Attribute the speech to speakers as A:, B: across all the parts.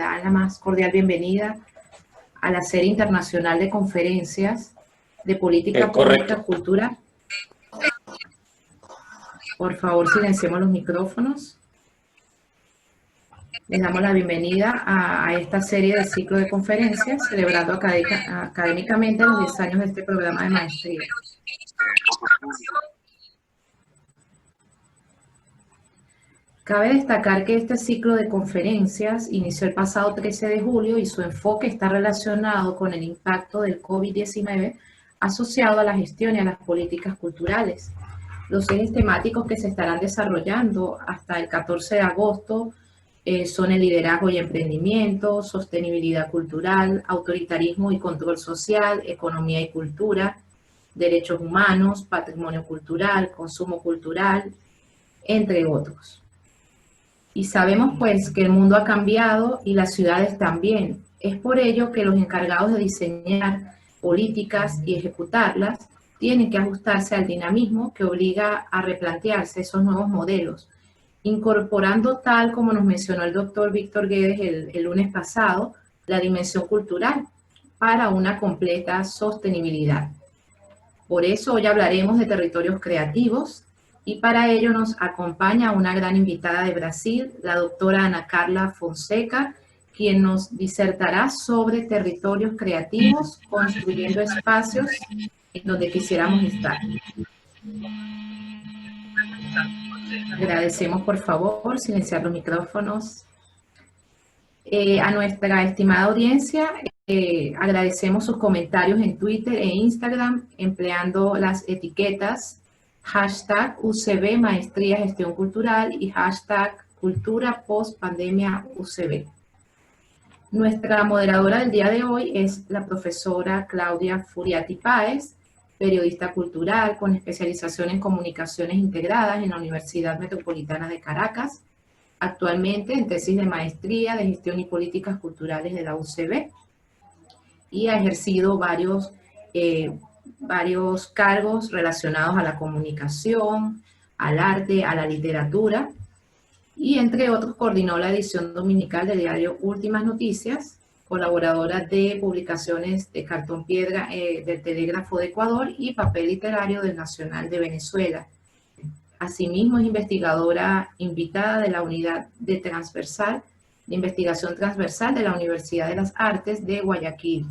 A: da la más cordial bienvenida a la serie internacional de conferencias de política pública, cultura. Por favor, silenciemos los micrófonos. Les damos la bienvenida a esta serie de ciclo de conferencias, celebrando académicamente los 10 años de este programa de maestría. Cabe destacar que este ciclo de conferencias inició el pasado 13 de julio y su enfoque está relacionado con el impacto del COVID-19 asociado a la gestión y a las políticas culturales. Los ejes temáticos que se estarán desarrollando hasta el 14 de agosto son el liderazgo y emprendimiento, sostenibilidad cultural, autoritarismo y control social, economía y cultura, derechos humanos, patrimonio cultural, consumo cultural, entre otros. Y sabemos pues que el mundo ha cambiado y las ciudades también. Es por ello que los encargados de diseñar políticas y ejecutarlas tienen que ajustarse al dinamismo que obliga a replantearse esos nuevos modelos, incorporando, tal como nos mencionó el doctor Víctor Guedes el lunes pasado, la dimensión cultural para una completa sostenibilidad. Por eso hoy hablaremos de territorios creativos, y para ello nos acompaña una gran invitada de Brasil, la doctora Ana Carla Fonseca, quien nos disertará sobre territorios creativos, construyendo espacios en donde quisiéramos estar. Agradecemos, por favor, silenciar los micrófonos. A nuestra estimada audiencia, agradecemos sus comentarios en Twitter e Instagram empleando las etiquetas hashtag UCB Maestría Gestión Cultural y hashtag Cultura Post Pandemia UCB. Nuestra moderadora del día de hoy es la profesora Claudia Furiati Páez, periodista cultural con especialización en comunicaciones integradas en la Universidad Metropolitana de Caracas, actualmente en tesis de maestría de gestión y políticas culturales de la UCB, y ha ejercido varios cargos relacionados a la comunicación, al arte, a la literatura, y entre otros coordinó la edición dominical del diario Últimas Noticias, colaboradora de publicaciones de Cartón Piedra del Telégrafo de Ecuador y Papel Literario del Nacional de Venezuela. Asimismo, es investigadora invitada de la Unidad de Investigación Transversal de la Universidad de las Artes de Guayaquil.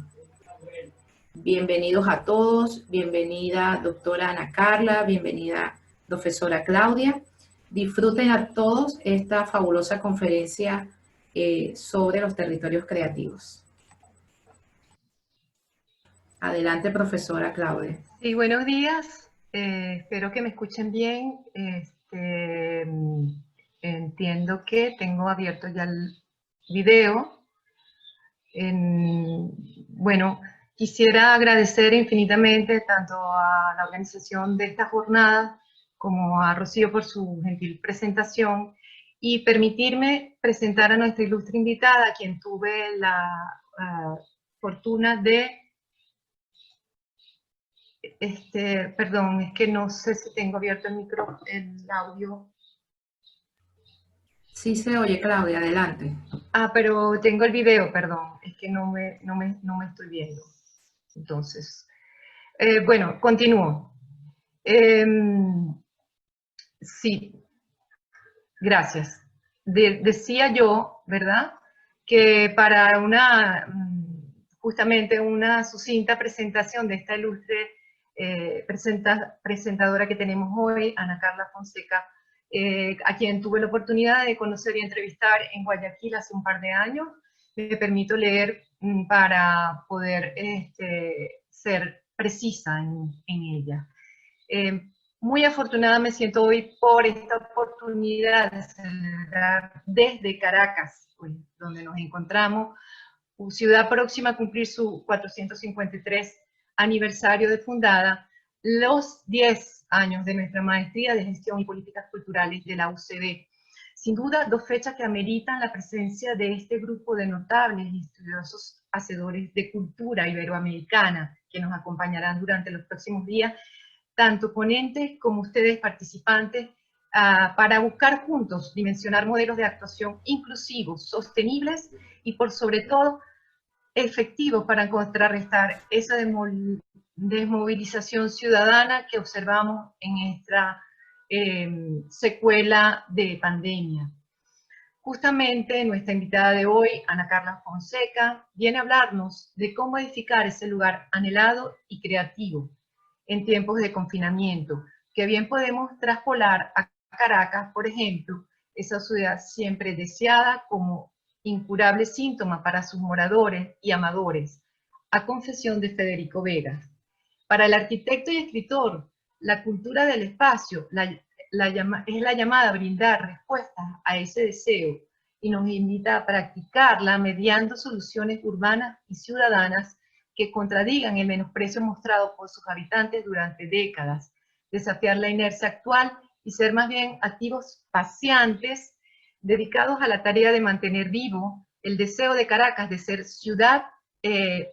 A: Bienvenidos a todos, bienvenida doctora Ana Carla, bienvenida profesora Claudia. Disfruten a todos esta fabulosa conferencia sobre los territorios creativos. Adelante, profesora Claudia.
B: Sí, buenos días. Espero que me escuchen bien. Entiendo que tengo abierto ya el video. Bueno, quisiera agradecer infinitamente tanto a la organización de esta jornada como a Rocío por su gentil presentación y permitirme presentar a nuestra ilustre invitada, a quien tuve la fortuna de... perdón, es que no sé si tengo abierto el audio.
A: Sí se oye, Claudia, adelante.
B: Ah, pero tengo el video, perdón, es que no me estoy viendo. Entonces, bueno, continúo. Sí, gracias. Decía yo, ¿verdad?, que para justamente una sucinta presentación de esta ilustre presentadora que tenemos hoy, Ana Carla Fonseca, a quien tuve la oportunidad de conocer y entrevistar en Guayaquil hace un par de años, me permito leer para poder ser precisa en ella. Muy afortunada me siento hoy por esta oportunidad de celebrar desde Caracas, donde nos encontramos, ciudad próxima a cumplir su 453 aniversario de fundada, los 10 años de nuestra maestría de gestión y políticas culturales de la UCB. Sin duda, dos fechas que ameritan la presencia de este grupo de notables y estudiosos hacedores de cultura iberoamericana que nos acompañarán durante los próximos días, tanto ponentes como ustedes participantes, para buscar juntos dimensionar modelos de actuación inclusivos, sostenibles y por sobre todo efectivos para contrarrestar esa desmovilización ciudadana que observamos en esta secuela de pandemia. Justamente nuestra invitada de hoy, Ana Carla Fonseca, viene a hablarnos de cómo edificar ese lugar anhelado y creativo en tiempos de confinamiento, que bien podemos traspolar a Caracas, por ejemplo, esa ciudad siempre deseada como incurable síntoma para sus moradores y amadores, a confesión de Federico Vega. Para el arquitecto y escritor, la cultura del espacio es la llamada a brindar respuestas a ese deseo y nos invita a practicarla mediando soluciones urbanas y ciudadanas que contradigan el menosprecio mostrado por sus habitantes durante décadas, desafiar la inercia actual y ser más bien activos paseantes dedicados a la tarea de mantener vivo el deseo de Caracas de ser ciudad, el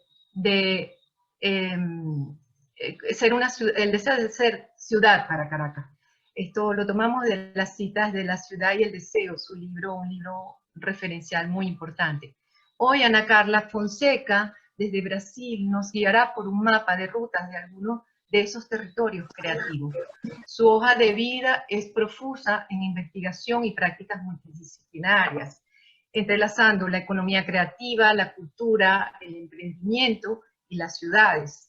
B: deseo de ser ciudad para Caracas. Esto lo tomamos de las citas de La ciudad y el deseo, su libro, un libro referencial muy importante. Hoy Ana Carla Fonseca, desde Brasil, nos guiará por un mapa de rutas de algunos de esos territorios creativos. Su hoja de vida es profusa en investigación y prácticas multidisciplinarias, entrelazando la economía creativa, la cultura, el emprendimiento y las ciudades.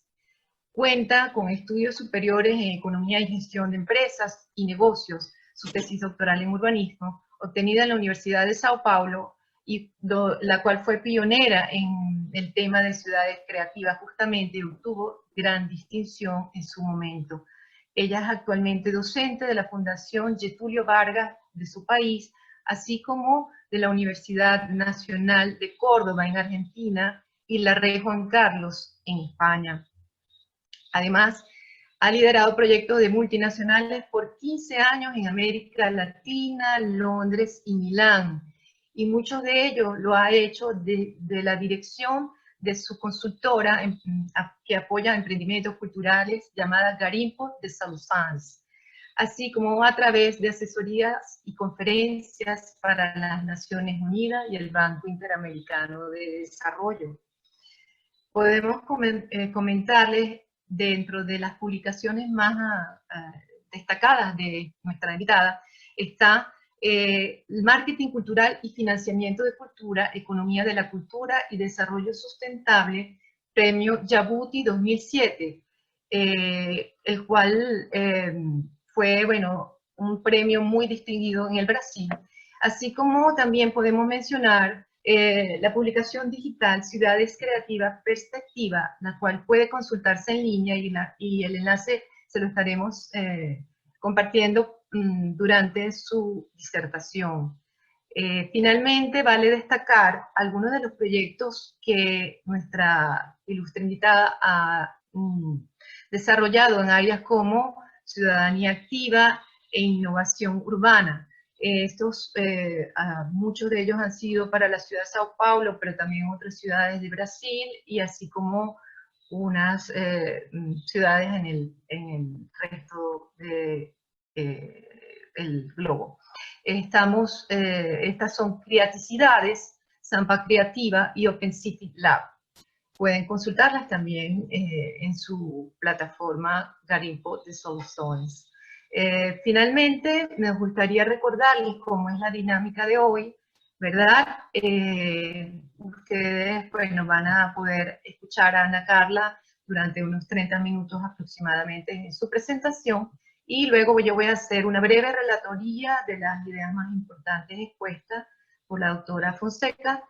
B: Cuenta con estudios superiores en Economía y Gestión de Empresas y Negocios, su tesis doctoral en Urbanismo, obtenida en la Universidad de Sao Paulo, y la cual fue pionera en el tema de ciudades creativas justamente, y obtuvo gran distinción en su momento. Ella es actualmente docente de la Fundación Getulio Vargas de su país, así como de la Universidad Nacional de Córdoba en Argentina y la Rey Juan Carlos en España. Además, ha liderado proyectos de multinacionales por 15 años en América Latina, Londres y Milán. Y muchos de ellos lo ha hecho de la dirección de su consultora que apoya emprendimientos culturales llamada Garimpo de Soluções, así como a través de asesorías y conferencias para las Naciones Unidas y el Banco Interamericano de Desarrollo. Podemos comentarles dentro de las publicaciones más destacadas de nuestra invitada, está Marketing Cultural y Financiamiento de Cultura, Economía de la Cultura y Desarrollo Sustentable, Premio Jabuti 2007, el cual fue, bueno, un premio muy distinguido en el Brasil. Así como también podemos mencionar la publicación digital Ciudades Creativas Perspectiva, la cual puede consultarse en línea y el enlace se lo estaremos compartiendo durante su disertación. Finalmente, vale destacar algunos de los proyectos que nuestra ilustre invitada ha desarrollado en áreas como ciudadanía activa e innovación urbana. Muchos de ellos han sido para la ciudad de Sao Paulo, pero también otras ciudades de Brasil, y así como unas ciudades en el resto del globo. Estas son Creaticidades, Zampa Creativa y Open City Lab. Pueden consultarlas también en su plataforma Garimpo de Soluções. Finalmente, me gustaría recordarles cómo es la dinámica de hoy, ¿verdad? Ustedes pues, nos van a poder escuchar a Ana Carla durante unos 30 minutos aproximadamente en su presentación, y luego yo voy a hacer una breve relatoría de las ideas más importantes expuestas por la doctora Fonseca.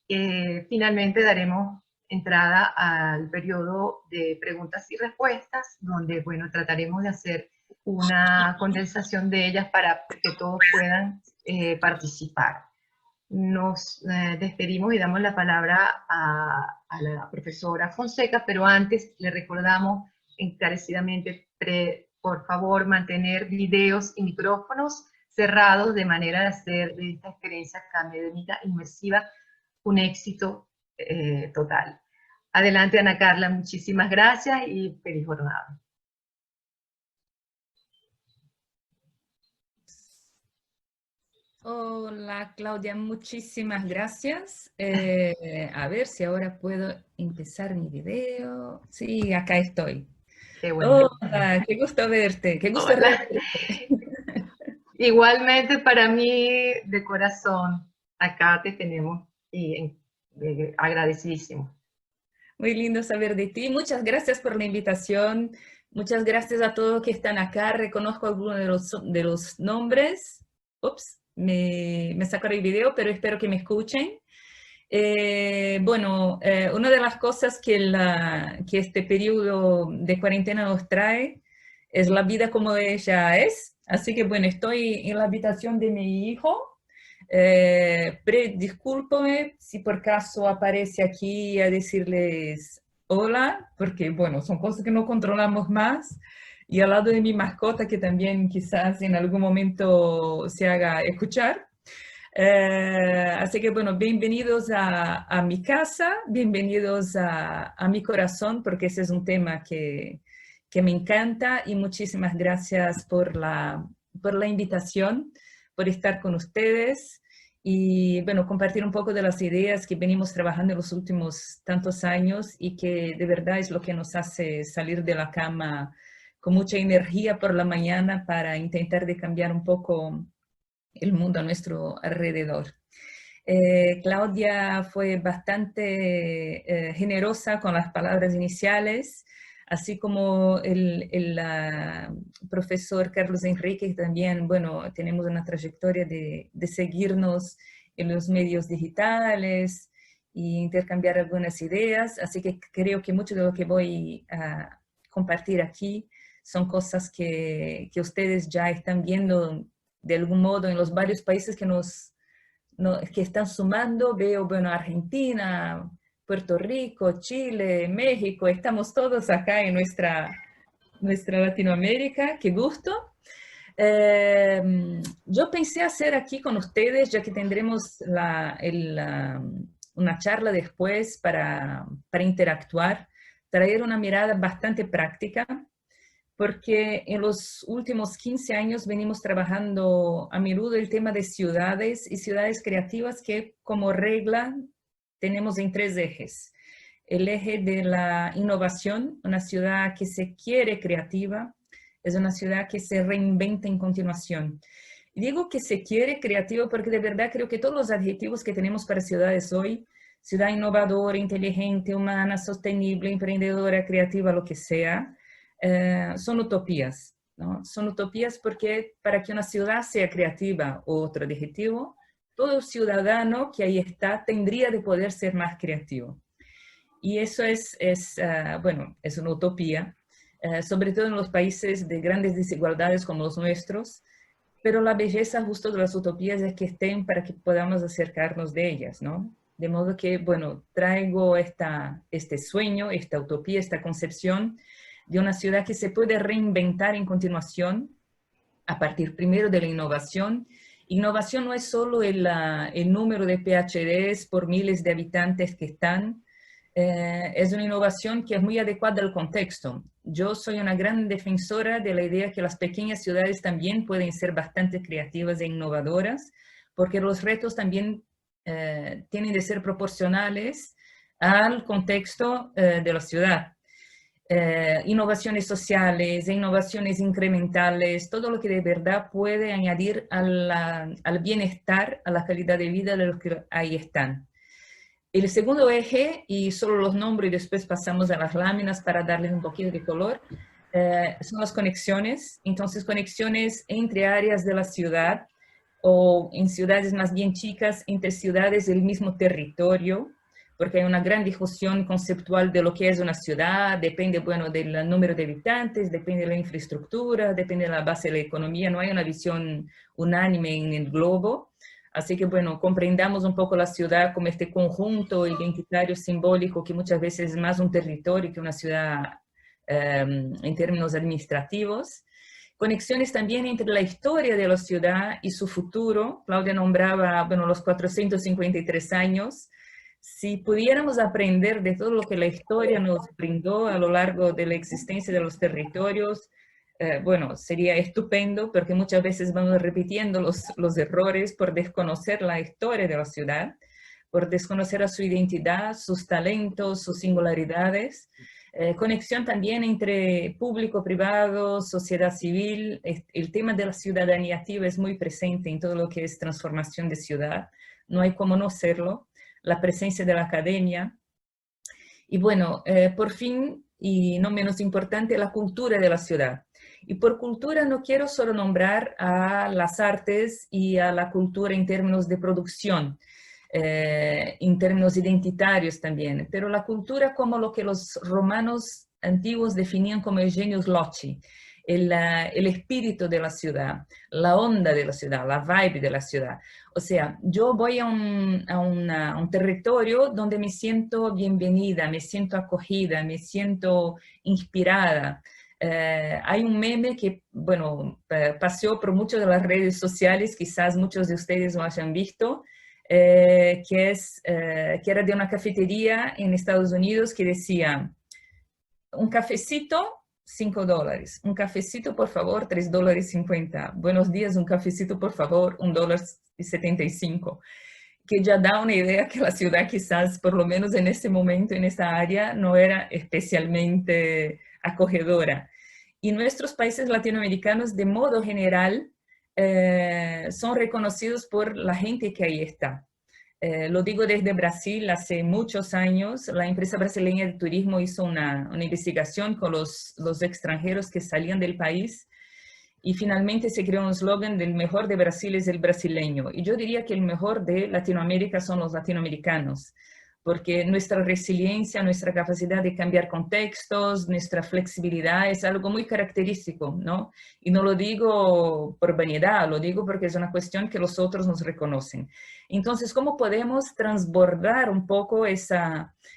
B: Finalmente daremos entrada al periodo de preguntas y respuestas, donde, bueno, trataremos de hacer una condensación de ellas para que todos puedan participar. Nos despedimos y damos la palabra a la profesora Fonseca, pero antes le recordamos encarecidamente, por favor, mantener videos y micrófonos cerrados de manera de hacer de esta experiencia académica inmersiva un éxito total. Adelante, Ana Carla, muchísimas gracias y feliz jornada.
C: Hola Claudia, muchísimas gracias. A ver si ahora puedo empezar mi video. Sí, acá estoy.
B: Qué bueno.
C: Hola, qué gusto verte, qué gusto
B: Hola.
C: reverte.
B: Igualmente para mí, de corazón, acá te tenemos y agradecidísimo.
C: Muy lindo saber de ti. Muchas gracias por la invitación. Muchas gracias a todos que están acá. Reconozco algunos de los nombres. Ups, me sacaron el video, pero espero que me escuchen. Bueno, una de las cosas que este periodo de cuarentena nos trae es la vida como ella es. Así que bueno, estoy en la habitación de mi hijo. Discúlpame si por caso aparece aquí a decirles hola, porque bueno, son cosas que no controlamos más. Y al lado de mi mascota, que también quizás en algún momento se haga escuchar. Así que bueno, bienvenidos a mi casa, bienvenidos a mi corazón, porque ese es un tema que me encanta y muchísimas gracias por la invitación, por estar con ustedes y bueno, compartir un poco de las ideas que venimos trabajando en los últimos tantos años y que de verdad es lo que nos hace salir de la cama con mucha energía por la mañana para intentar de cambiar un poco el mundo a nuestro alrededor. Claudia fue bastante generosa con las palabras iniciales, así como el profesor Carlos Enrique también, bueno, tenemos una trayectoria de seguirnos en los medios digitales e intercambiar algunas ideas, así que creo que mucho de lo que voy a compartir aquí son cosas que ustedes ya están viendo de algún modo en los varios países que están sumando. Veo, bueno, Argentina, Puerto Rico, Chile, México, estamos todos acá en nuestra Latinoamérica, qué gusto. Yo pensé hacer aquí con ustedes, ya que tendremos una charla después para interactuar, traer una mirada bastante práctica porque en los últimos 15 años venimos trabajando a menudo el tema de ciudades y ciudades creativas que como regla tenemos en tres ejes. El eje de la innovación, una ciudad que se quiere creativa, es una ciudad que se reinventa en continuación. Y digo que se quiere creativa porque de verdad creo que todos los adjetivos que tenemos para ciudades hoy, ciudad innovadora, inteligente, humana, sostenible, emprendedora, creativa, lo que sea, son utopías, ¿no? Son utopías porque para que una ciudad sea creativa, otro adjetivo, todo ciudadano que ahí está tendría de poder ser más creativo. Y eso bueno, es una utopía, sobre todo en los países de grandes desigualdades como los nuestros, pero la belleza justo de las utopías es que estén para que podamos acercarnos de ellas, ¿no? De modo que, bueno, traigo este sueño, esta utopía, esta concepción de una ciudad que se puede reinventar en continuación a partir primero de la innovación. Innovación no es solo el número de PhDs por miles de habitantes que están, es una innovación que es muy adecuada al contexto. Yo soy una gran defensora de la idea que las pequeñas ciudades también pueden ser bastante creativas e innovadoras, porque los retos también tienen de ser proporcionales al contexto de la ciudad. Innovaciones sociales, innovaciones incrementales, todo lo que de verdad puede añadir al bienestar, a la calidad de vida de los que ahí están. El segundo eje, y solo los nombro y después pasamos a las láminas para darles un poquito de color, son las conexiones. Entonces, conexiones entre áreas de la ciudad o en ciudades más bien chicas, entre ciudades del mismo territorio, porque hay una gran discusión conceptual de lo que es una ciudad, depende, bueno, del número de habitantes, depende de la infraestructura, depende de la base de la economía, no hay una visión unánime en el globo. Así que, bueno, comprendamos un poco la ciudad como este conjunto identitario simbólico que muchas veces es más un territorio que una ciudad en términos administrativos. Conexiones también entre la historia de la ciudad y su futuro. Claudia nombraba, bueno, los 453 años. Si pudiéramos aprender de todo lo que la historia nos brindó a lo largo de la existencia de los territorios, bueno, sería estupendo porque muchas veces vamos repitiendo los errores por desconocer la historia de la ciudad, por desconocer a su identidad, sus talentos, sus singularidades. Conexión también entre público, privado, sociedad civil. El tema de la ciudadanía activa es muy presente en todo lo que es transformación de ciudad. No hay cómo no serlo. La presencia de la academia. Y bueno, por fin, y no menos importante, la cultura de la ciudad. Y por cultura no quiero solo nombrar a las artes y a la cultura en términos de producción, en términos identitarios también, pero la cultura como lo que los romanos antiguos definían como el genius loci, el espíritu de la ciudad, la onda de la ciudad, la vibe de la ciudad. O sea, yo voy a un territorio donde me siento bienvenida, me siento acogida, me siento inspirada. Hay un meme que, bueno, paseó por muchas de las redes sociales, quizás muchos de ustedes lo hayan visto, que era de una cafetería en Estados Unidos que decía, un cafecito, $5. Un cafecito, por favor, $3.50. Buenos días, un cafecito, por favor, $1.75. Que ya da una idea que la ciudad quizás, por lo menos en este momento, en esta área, no era especialmente acogedora. Y nuestros países latinoamericanos, de modo general, son reconocidos por la gente que ahí está. Lo digo desde Brasil, hace muchos años, la empresa brasileña de turismo hizo una investigación con los extranjeros que salían del país y finalmente se creó un eslogan del mejor de Brasil es el brasileño. Y yo diría que el mejor de Latinoamérica son los latinoamericanos, porque nuestra resiliencia, nuestra capacidad de cambiar contextos, nuestra flexibilidad es algo muy característico, ¿no? Y no lo digo por vanidad, lo digo porque es una cuestión que los otros nos reconocen. Entonces, ¿cómo podemos transbordar un poco ese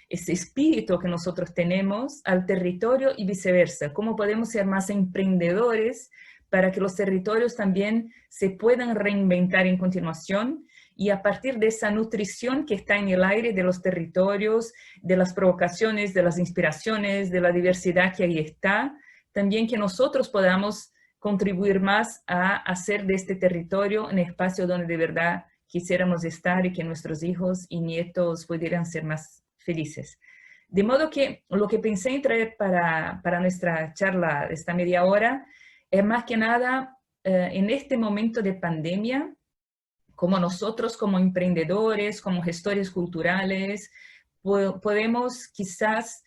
C: espíritu que nosotros tenemos al territorio y viceversa? ¿Cómo podemos ser más emprendedores para que los territorios también se puedan reinventar en continuación? Y a partir de esa nutrición que está en el aire de los territorios, de las provocaciones, de las inspiraciones, de la diversidad que ahí está, también que nosotros podamos contribuir más a hacer de este territorio un espacio donde de verdad quisiéramos estar y que nuestros hijos y nietos pudieran ser más felices. De modo que lo que pensé en traer para nuestra charla de esta media hora es más que nada en este momento de pandemia, como nosotros como emprendedores, como gestores culturales, podemos quizás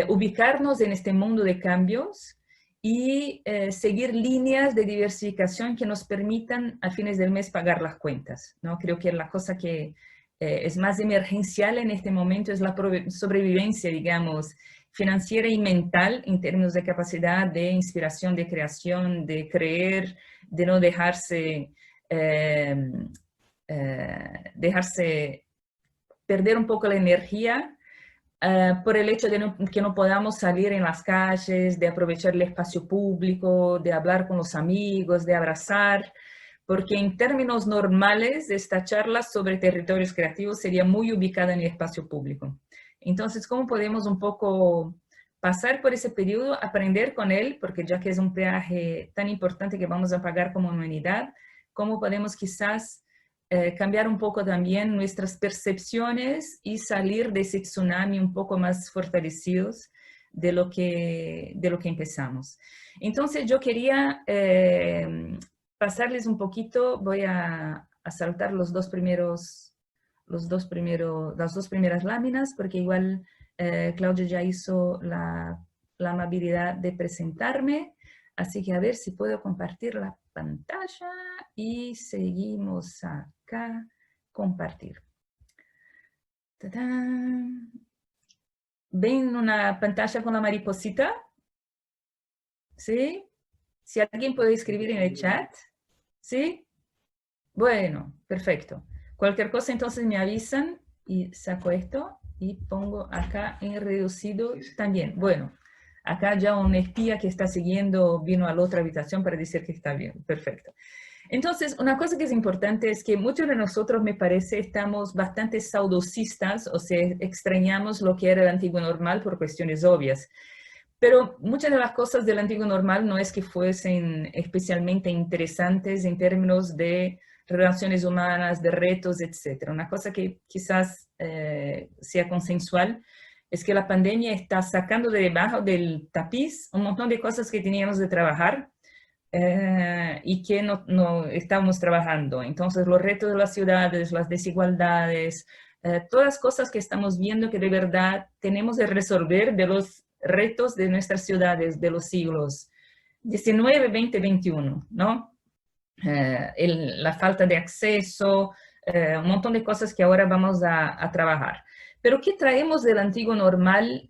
C: ubicarnos en este mundo de cambios y seguir líneas de diversificación que nos permitan a fines del mes pagar las cuentas, ¿no? Creo que la cosa que es más emergencial en este momento es la sobrevivencia, digamos, financiera y mental en términos de capacidad de inspiración, de creación, de creer, de no dejarse perder un poco la energía por el hecho de que no podamos salir en las calles, de aprovechar el espacio público, de hablar con los amigos, de abrazar, porque en términos normales esta charla sobre territorios creativos sería muy ubicada en el espacio público. Entonces, ¿cómo podemos un poco pasar por ese periodo, aprender con él, porque ya que es un peaje tan importante que vamos a pagar como humanidad, cómo podemos quizás cambiar un poco también nuestras percepciones y salir de ese tsunami un poco más fortalecidos de lo que empezamos. Entonces yo quería pasarles un poquito, voy a saltar las dos primeras láminas, porque igual Claudia ya hizo la amabilidad de presentarme, así que a ver si puedo compartir la pantalla y seguimos acá, compartir. ¡Tadán! ¿Ven una pantalla con la mariposita? ¿Sí? Si alguien puede escribir en el chat. ¿Sí? Bueno, perfecto. Cualquier cosa entonces me avisan y saco esto y pongo acá en reducido también. Bueno, acá ya un espía que está siguiendo vino a la otra habitación para decir que está bien. Perfecto. Entonces, una cosa que es importante es que muchos de nosotros, me parece, estamos bastante saudosistas, o sea, extrañamos lo que era el antiguo normal por cuestiones obvias. Pero muchas de las cosas del antiguo normal no es que fuesen especialmente interesantes en términos de relaciones humanas, de retos, etc. Una cosa que quizás sea consensual es que la pandemia está sacando de debajo del tapiz un montón de cosas que teníamos de trabajar y que no estábamos trabajando. Entonces, los retos de las ciudades, las desigualdades, todas las cosas que estamos viendo que de verdad tenemos de resolver de los retos de nuestras ciudades de los siglos XIX, XX, XXI, ¿no? La falta de acceso, un montón de cosas que ahora vamos a trabajar. Pero ¿qué traemos del antiguo normal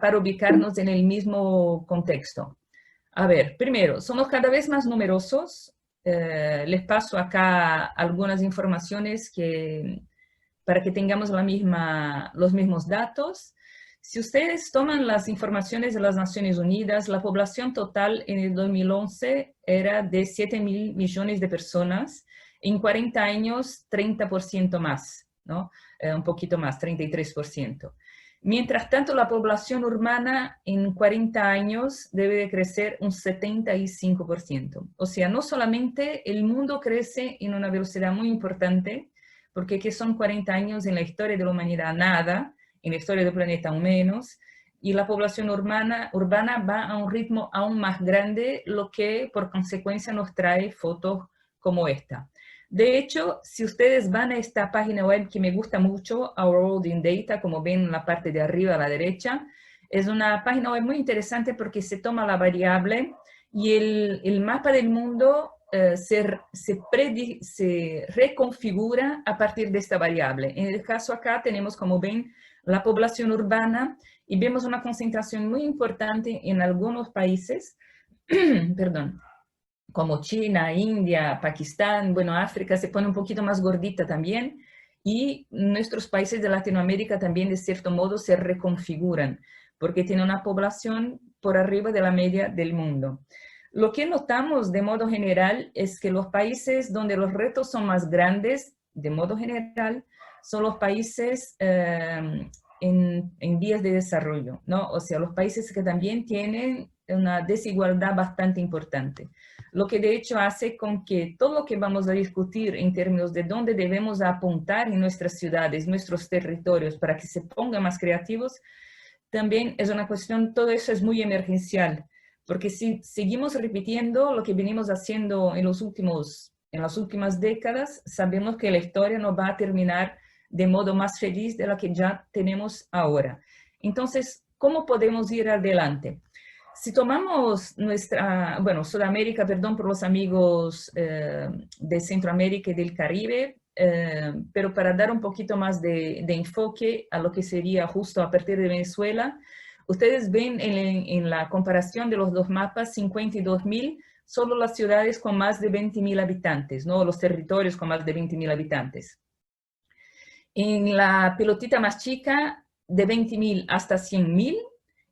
C: para ubicarnos en el mismo contexto? A ver, primero, somos cada vez más numerosos. Les paso acá algunas informaciones para que tengamos los mismos datos. Si ustedes toman las informaciones de las Naciones Unidas, la población total en el 2011 era de 7.000 millones de personas. En 40 años, 30% más, ¿no? Un poquito más, 33%. Mientras tanto, la población urbana en 40 años debe de crecer un 75%. O sea, no solamente el mundo crece en una velocidad muy importante, porque ¿qué son 40 años en la historia de la humanidad? Nada, en la historia del planeta aún menos, y la población urbana va a un ritmo aún más grande, lo que por consecuencia nos trae fotos como esta. De hecho, si ustedes van a esta página web que me gusta mucho, Our World in Data, como ven en la parte de arriba a la derecha, es una página web muy interesante porque se toma la variable y el mapa del mundo se reconfigura a partir de esta variable. En el caso acá tenemos, como ven, la población urbana y vemos una concentración muy importante en algunos países, perdón, como China, India, Pakistán, bueno, África se pone un poquito más gordita también, y nuestros países de Latinoamérica también de cierto modo se reconfiguran, porque tienen una población por arriba de la media del mundo. Lo que notamos de modo general es que los países donde los retos son más grandes, de modo general, son los países en vías de desarrollo, ¿no? O sea, los países que también tienen una desigualdad bastante importante. Lo que de hecho hace con que todo lo que vamos a discutir en términos de dónde debemos apuntar en nuestras ciudades, nuestros territorios, para que se pongan más creativos, también es una cuestión, todo eso es muy emergencial, porque si seguimos repitiendo lo que venimos haciendo en las últimas décadas, sabemos que la historia no va a terminar de modo más feliz de la que ya tenemos ahora. Entonces, ¿cómo podemos ir adelante? Si tomamos Sudamérica, perdón por los amigos de Centroamérica y del Caribe, pero para dar un poquito más de enfoque a lo que sería justo a partir de Venezuela, ustedes ven en la comparación de los dos mapas, 52.000, solo las ciudades con más de 20.000 habitantes, ¿no? Los territorios con más de 20.000 habitantes. En la pelotita más chica, de 20.000 hasta 100.000,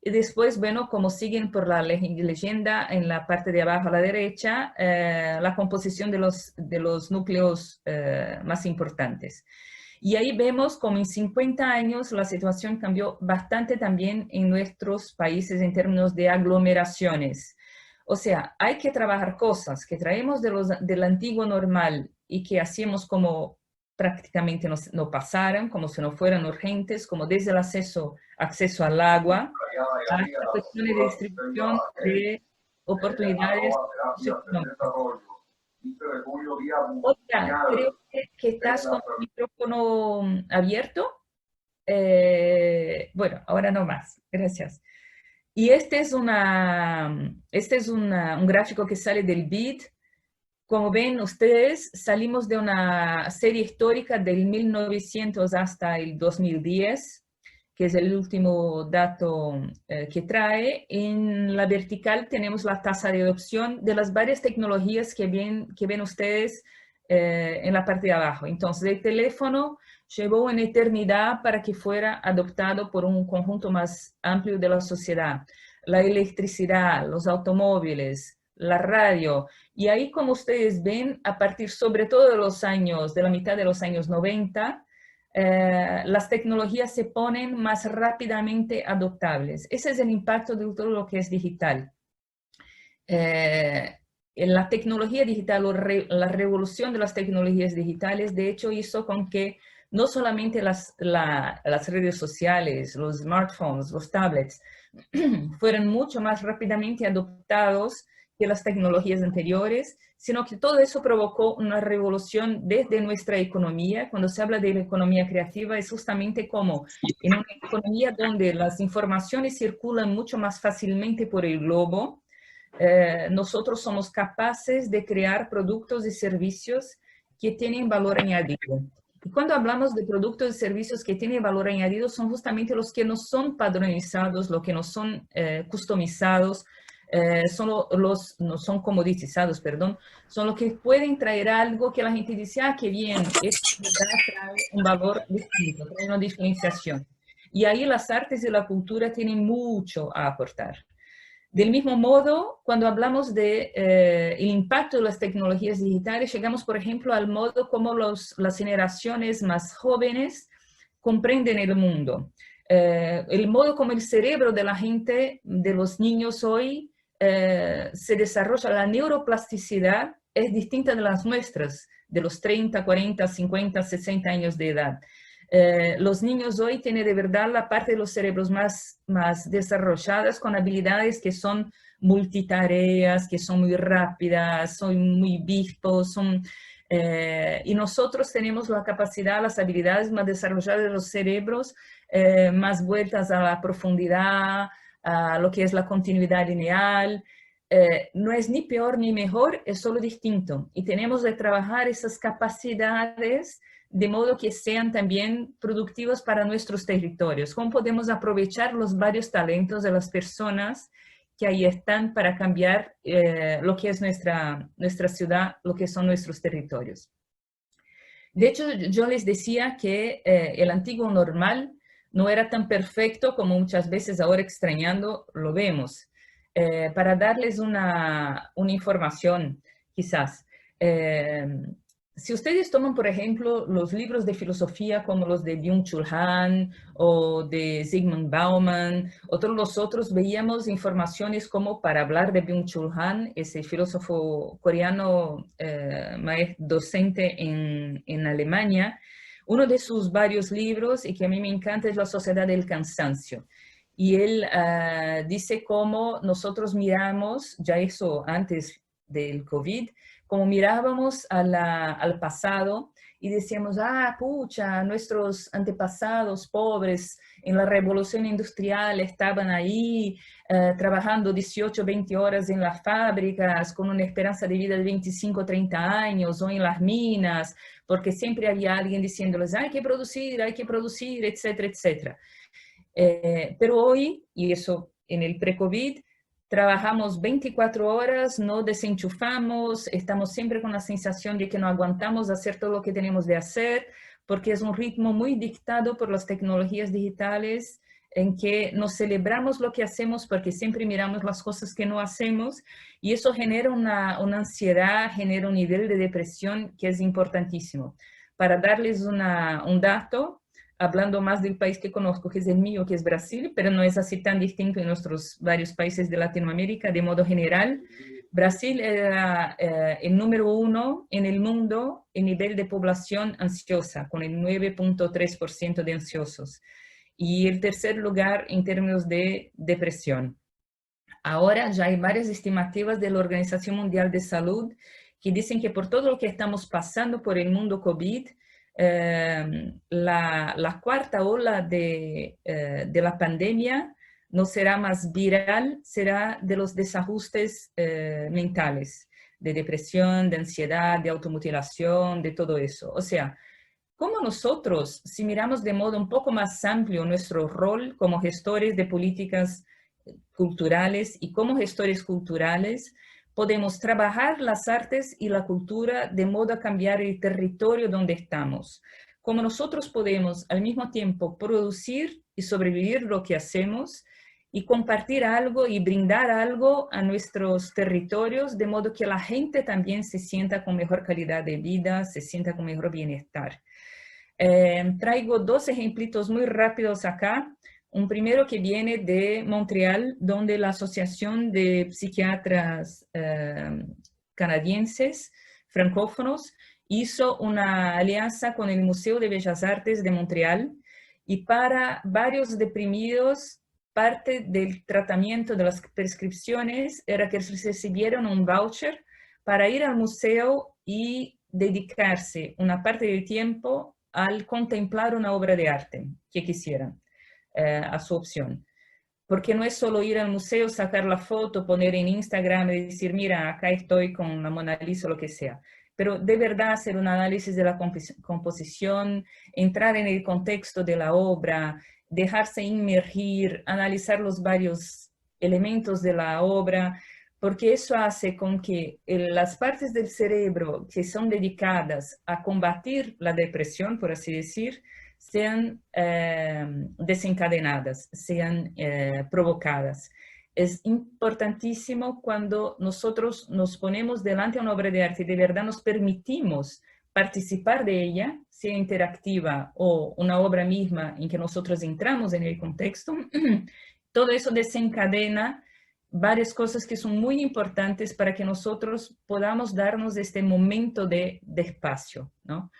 C: y después, bueno, como siguen por la leyenda en la parte de abajo a la derecha, la composición de los núcleos más importantes. Y ahí vemos como en 50 años la situación cambió bastante también en nuestros países en términos de aglomeraciones. O sea, hay que trabajar cosas que traemos del antiguo normal y que hacíamos como prácticamente no pasaran, como si no fueran urgentes, como desde el acceso al agua, hasta cuestiones de distribución de oportunidades socioeconómicas. Otra, creo que estás con el micrófono abierto. Bueno, ahora no más. Gracias. Y este es un gráfico que sale del BID. Como ven ustedes, salimos de una serie histórica del 1900 hasta el 2010, que es el último dato que trae. En la vertical tenemos la tasa de adopción de las varias tecnologías que ven ustedes en la parte de abajo. Entonces, el teléfono llevó una eternidad para que fuera adoptado por un conjunto más amplio de la sociedad. La electricidad, los automóviles, la radio. Y ahí, como ustedes ven, a partir sobre todo de la mitad de los años 90, las tecnologías se ponen más rápidamente adoptables. Ese es el impacto de todo lo que es digital. La tecnología digital o la revolución de las tecnologías digitales, de hecho, hizo con que no solamente las redes sociales, los smartphones, los tablets, fueran mucho más rápidamente adoptados que las tecnologías anteriores, sino que todo eso provocó una revolución desde nuestra economía. Cuando se habla de la economía creativa, es justamente como en una economía donde las informaciones circulan mucho más fácilmente por el globo, nosotros somos capaces de crear productos y servicios que tienen valor añadido. Y cuando hablamos de productos y servicios que tienen valor añadido, son justamente los que no son padronizados, los que no son customizados, no son comoditizados, perdón, son los que pueden traer algo que la gente dice, ah, qué bien, esto trae un valor distinto, trae una diferenciación. Y ahí las artes y la cultura tienen mucho a aportar. Del mismo modo, cuando hablamos de el impacto de las tecnologías digitales, llegamos, por ejemplo, al modo como las generaciones más jóvenes comprenden el mundo. El modo como el cerebro de la gente, de los niños hoy, se desarrolla. La neuroplasticidad es distinta de las nuestras, de los 30, 40, 50, 60 años de edad. Los niños hoy tienen de verdad la parte de los cerebros más desarrolladas, con habilidades que son multitareas, que son muy rápidas, son muy vivos, y nosotros tenemos la capacidad, las habilidades más desarrolladas de los cerebros, más vueltas a la profundidad, a lo que es la continuidad lineal. No es ni peor ni mejor, es solo distinto. Y tenemos que trabajar esas capacidades de modo que sean también productivos para nuestros territorios. ¿Cómo podemos aprovechar los varios talentos de las personas que ahí están para cambiar lo que es nuestra ciudad, lo que son nuestros territorios? De hecho, yo les decía que el antiguo normal no era tan perfecto como muchas veces ahora extrañando lo vemos. Para darles una información, quizás, si ustedes toman, por ejemplo, los libros de filosofía como los de Byung-Chul Han o de Zygmunt Bauman o todos los otros, veíamos informaciones como, para hablar de Byung-Chul Han, ese filósofo coreano docente en Alemania, uno de sus varios libros, y que a mí me encanta, es La Sociedad del Cansancio. Y él dice cómo nosotros miramos, ya eso antes del COVID, como mirábamos al pasado y decíamos, ah, pucha, nuestros antepasados pobres en la revolución industrial estaban ahí trabajando 18, 20 horas en las fábricas con una esperanza de vida de 25, 30 años, o en las minas, porque siempre había alguien diciéndoles, hay que producir, etcétera, etcétera. Pero hoy, y eso en el pre-COVID, trabajamos 24 horas, no desenchufamos, estamos siempre con la sensación de que no aguantamos hacer todo lo que tenemos de hacer, porque es un ritmo muy dictado por las tecnologías digitales, en que nos celebramos lo que hacemos porque siempre miramos las cosas que no hacemos, y eso genera una ansiedad, genera un nivel de depresión que es importantísimo. Para darles un dato, hablando más del país que conozco, que es el mío, que es Brasil, pero no es así tan distinto en nuestros varios países de Latinoamérica. De modo general, Brasil era el número 1 en el mundo en nivel de población ansiosa, con el 9.3% de ansiosos, y el tercer lugar en términos de depresión. Ahora ya hay varias estimativas de la Organización Mundial de Salud que dicen que por todo lo que estamos pasando por el mundo COVID, la cuarta ola de la pandemia no será más viral, será de los desajustes mentales, de depresión, de ansiedad, de automutilación, de todo eso. O sea, ¿cómo nosotros, si miramos de modo un poco más amplio nuestro rol como gestores de políticas culturales y como gestores culturales, podemos trabajar las artes y la cultura de modo a cambiar el territorio donde estamos? Como nosotros podemos al mismo tiempo producir y sobrevivir lo que hacemos y compartir algo y brindar algo a nuestros territorios, de modo que la gente también se sienta con mejor calidad de vida, se sienta con mejor bienestar. Traigo dos ejemplitos muy rápidos acá. Un primero que viene de Montreal, donde la Asociación de Psiquiatras Canadienses Francófonos hizo una alianza con el Museo de Bellas Artes de Montreal, y para varios deprimidos, parte del tratamiento de las prescripciones era que recibieran un voucher para ir al museo y dedicarse una parte del tiempo al contemplar una obra de arte que quisieran, a su opción. Porque no es solo ir al museo, sacar la foto, poner en Instagram y decir, mira, acá estoy con la Mona Lisa o lo que sea. Pero de verdad hacer un análisis de la composición, entrar en el contexto de la obra, dejarse inmergir, analizar los varios elementos de la obra, porque eso hace con que las partes del cerebro que son dedicadas a combatir la depresión, por así decir, sean desencadenadas, sean provocadas. Es importantísimo cuando nosotros nos ponemos delante de una obra de arte y de verdad nos permitimos participar de ella, sea interactiva o una obra misma en que nosotros entramos en el contexto. Todo eso desencadena varias cosas que son muy importantes para que nosotros podamos darnos este momento de espacio, ¿no?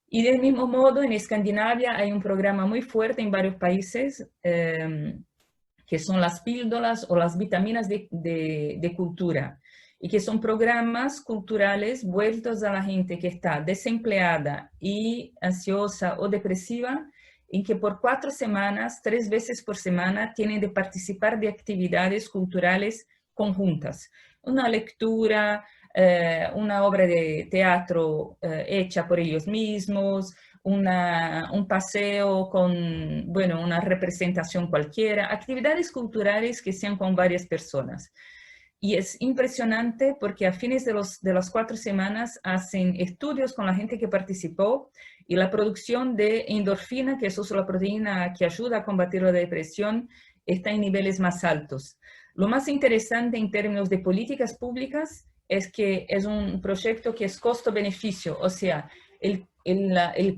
C: Y del mismo modo, en Escandinavia hay un programa muy fuerte en varios países, que son las píldoras o las vitaminas de cultura, y que son programas culturales vueltos a la gente que está desempleada y ansiosa o depresiva, en que por 4 semanas, 3 veces por semana, tienen de participar de actividades culturales conjuntas. Una lectura, una obra de teatro hecha por ellos mismos, un paseo con, bueno, una representación cualquiera, actividades culturales que sean con varias personas. Y es impresionante porque a fines de las 4 semanas hacen estudios con la gente que participó, y la producción de endorfina, que es la proteína que ayuda a combatir la depresión, está en niveles más altos. Lo más interesante en términos de políticas públicas es que es un proyecto que es costo-beneficio, o sea, el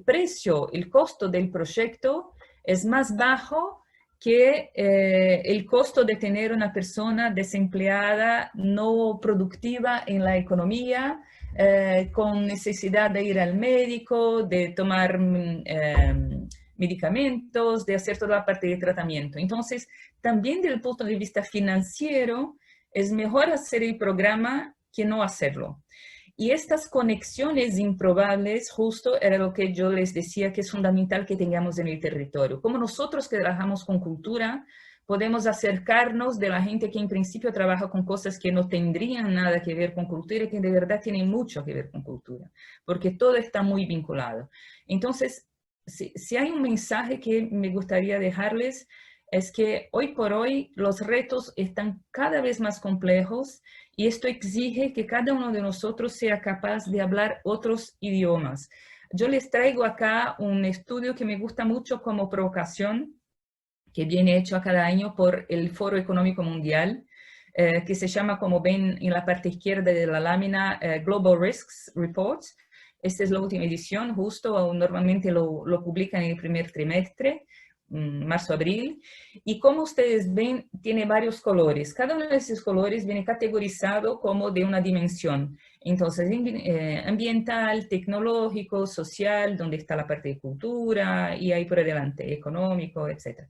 C: precio, el costo del proyecto es más bajo que el costo de tener una persona desempleada, no productiva en la economía, con necesidad de ir al médico, de tomar medicamentos, de hacer toda la parte de tratamiento. Entonces, también desde el punto de vista financiero, es mejor hacer el programa que no hacerlo. Y estas conexiones improbables, justo era lo que yo les decía que es fundamental que tengamos en el territorio. Como nosotros que trabajamos con cultura, podemos acercarnos de la gente que en principio trabaja con cosas que no tendrían nada que ver con cultura y que de verdad tienen mucho que ver con cultura, porque todo está muy vinculado. Entonces, si hay un mensaje que me gustaría dejarles, es que hoy por hoy los retos están cada vez más complejos, y esto exige que cada uno de nosotros sea capaz de hablar otros idiomas. Yo les traigo acá un estudio que me gusta mucho como provocación, que viene hecho a cada año por el Foro Económico Mundial, que se llama, como ven en la parte izquierda de la lámina, Global Risks Report. Esta es la última edición, justo, normalmente lo publican en el primer trimestre, marzo-abril, y como ustedes ven, tiene varios colores. Cada uno de esos colores viene categorizado como de una dimensión. Entonces, ambiental, tecnológico, social, donde está la parte de cultura, y ahí por adelante, económico, etc.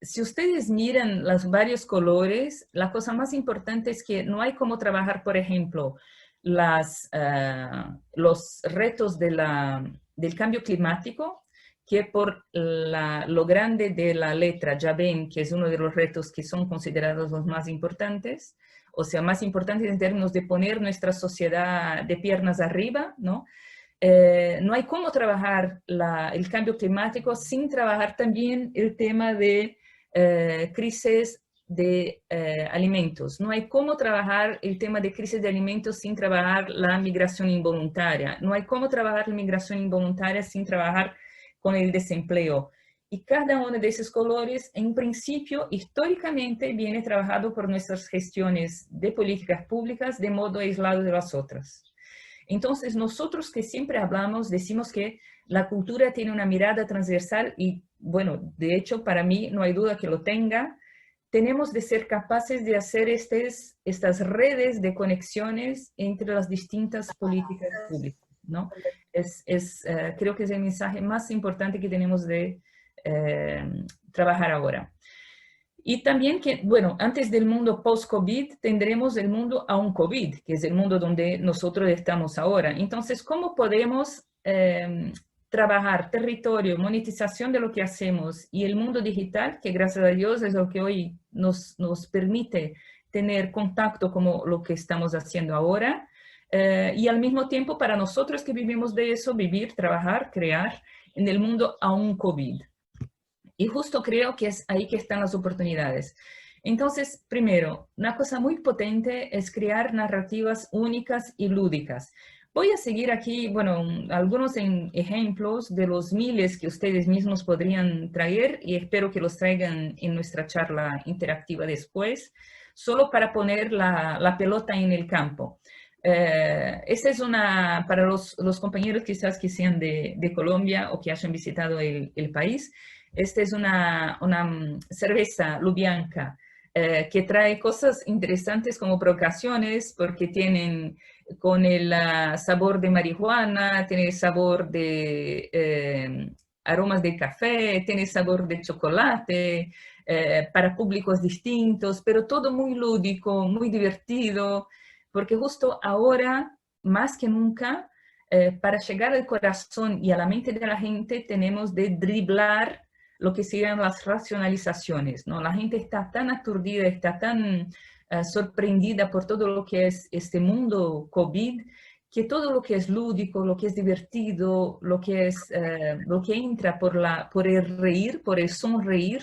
C: Si ustedes miran los varios colores, la cosa más importante es que no hay como trabajar, por ejemplo, los retos del cambio climático, que por lo grande de la letra, ya ven que es uno de los retos que son considerados los más importantes, o sea, más importantes en términos de poner nuestra sociedad de piernas arriba, ¿no? No hay cómo trabajar el cambio climático sin trabajar también el tema de crisis de alimentos. No hay cómo trabajar el tema de crisis de alimentos sin trabajar la migración involuntaria. No hay cómo trabajar la migración involuntaria sin trabajar con el desempleo. Y cada uno de esos colores, en principio, históricamente, viene trabajado por nuestras gestiones de políticas públicas de modo aislado de las otras. Entonces, nosotros que siempre hablamos, decimos que la cultura tiene una mirada transversal y, bueno, de hecho, para mí no hay duda que lo tenga. Tenemos de ser capaces de hacer estas redes de conexiones entre las distintas políticas públicas, ¿no? Creo que es el mensaje más importante que tenemos de trabajar ahora. Y también que, bueno, antes del mundo post-COVID tendremos el mundo aún COVID, que es el mundo donde nosotros estamos ahora. Entonces, ¿cómo podemos trabajar territorio, monetización de lo que hacemos y el mundo digital, que gracias a Dios es lo que hoy nos permite tener contacto como lo que estamos haciendo ahora? Y al mismo tiempo, para nosotros que vivimos de eso, vivir, trabajar, crear en el mundo aún COVID. Y justo creo que es ahí que están las oportunidades. Entonces, primero, una cosa muy potente es crear narrativas únicas y lúdicas. Voy a seguir aquí, bueno, algunos ejemplos de los miles que ustedes mismos podrían traer y espero que los traigan en nuestra charla interactiva después, solo para poner la pelota en el campo. Esta es una, para los compañeros quizás que sean de Colombia o que hayan visitado el país, esta es una cerveza Lubyanka que trae cosas interesantes como provocaciones porque tienen con el sabor de marihuana, tiene el sabor de aromas de café, tiene sabor de chocolate para públicos distintos, pero todo muy lúdico, muy divertido, porque justo ahora, más que nunca, para llegar al corazón y a la mente de la gente tenemos de driblar lo que serían las racionalizaciones, ¿no? La gente está tan aturdida, está tan sorprendida por todo lo que es este mundo COVID, que todo lo que es lúdico, lo que es divertido, lo que entra por el reír, por el sonreír,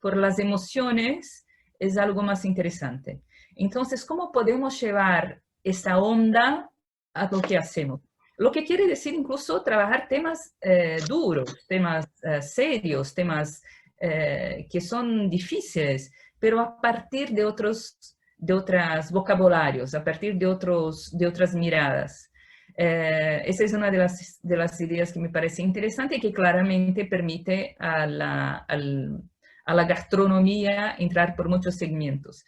C: por las emociones, es algo más interesante. Entonces, ¿cómo podemos llevar esa onda a lo que hacemos? Lo que quiere decir incluso trabajar temas duros, temas serios, temas que son difíciles, pero a partir de otros vocabularios, a partir de otras miradas. Esa es una de las ideas que me parece interesante y que claramente permite a la gastronomía entrar por muchos segmentos.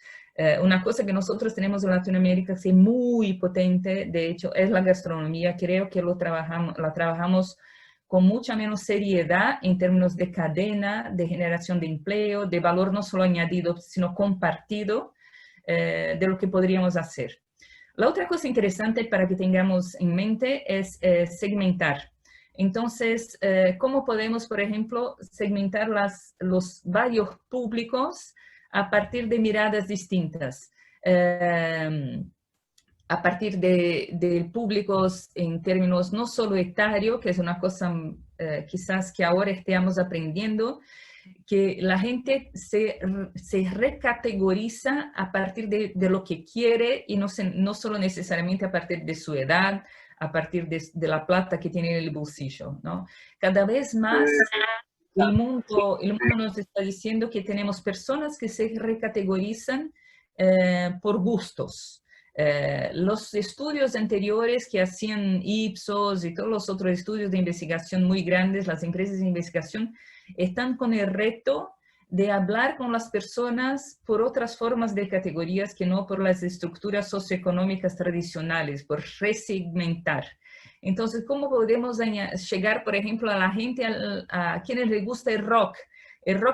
C: Una cosa que nosotros tenemos en Latinoamérica que es muy potente, de hecho, es la gastronomía. Creo que la trabajamos con mucha menos seriedad en términos de cadena, de generación de empleo, de valor no solo añadido, sino compartido, de lo que podríamos hacer. La otra cosa interesante para que tengamos en mente es segmentar. Entonces, ¿cómo podemos, por ejemplo, segmentar los varios públicos a partir de miradas distintas? A partir de públicos en términos no solo etario, que es una cosa quizás que ahora estemos aprendiendo, que la gente se recategoriza a partir de lo que quiere y no solo necesariamente a partir de su edad, a partir de la plata que tiene en el bolsillo, ¿no? Cada vez más el mundo nos está diciendo que tenemos personas que se recategorizan por gustos. Los estudios anteriores que hacían Ipsos y todos los otros estudios de investigación muy grandes, las empresas de investigación, están con el reto de hablar con las personas por otras formas de categorías que no por las estructuras socioeconómicas tradicionales, por resegmentar. Entonces, ¿cómo podemos llegar, por ejemplo, a la gente a quienes les gusta el rock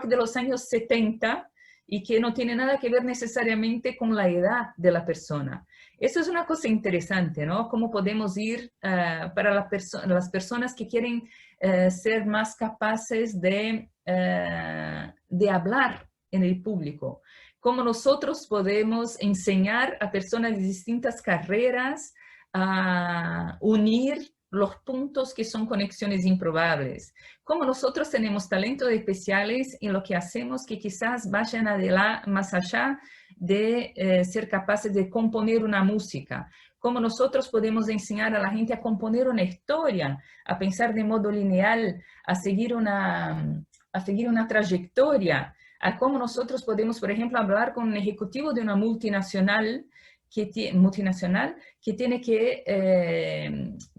C: de los años 70 y que no tiene nada que ver necesariamente con la edad de la persona? Eso es una cosa interesante, ¿no? Cómo podemos ir para las personas que quieren ser más capaces de hablar en el público. Cómo nosotros podemos enseñar a personas de distintas carreras a unir los puntos que son conexiones improbables. Como nosotros tenemos talentos especiales en lo que hacemos que quizás vayan más allá de ser capaces de componer una música. Como nosotros podemos enseñar a la gente a componer una historia, a pensar de modo lineal, a seguir una trayectoria, a cómo nosotros podemos, por ejemplo, hablar con un ejecutivo de una multinacional multinacional que tiene que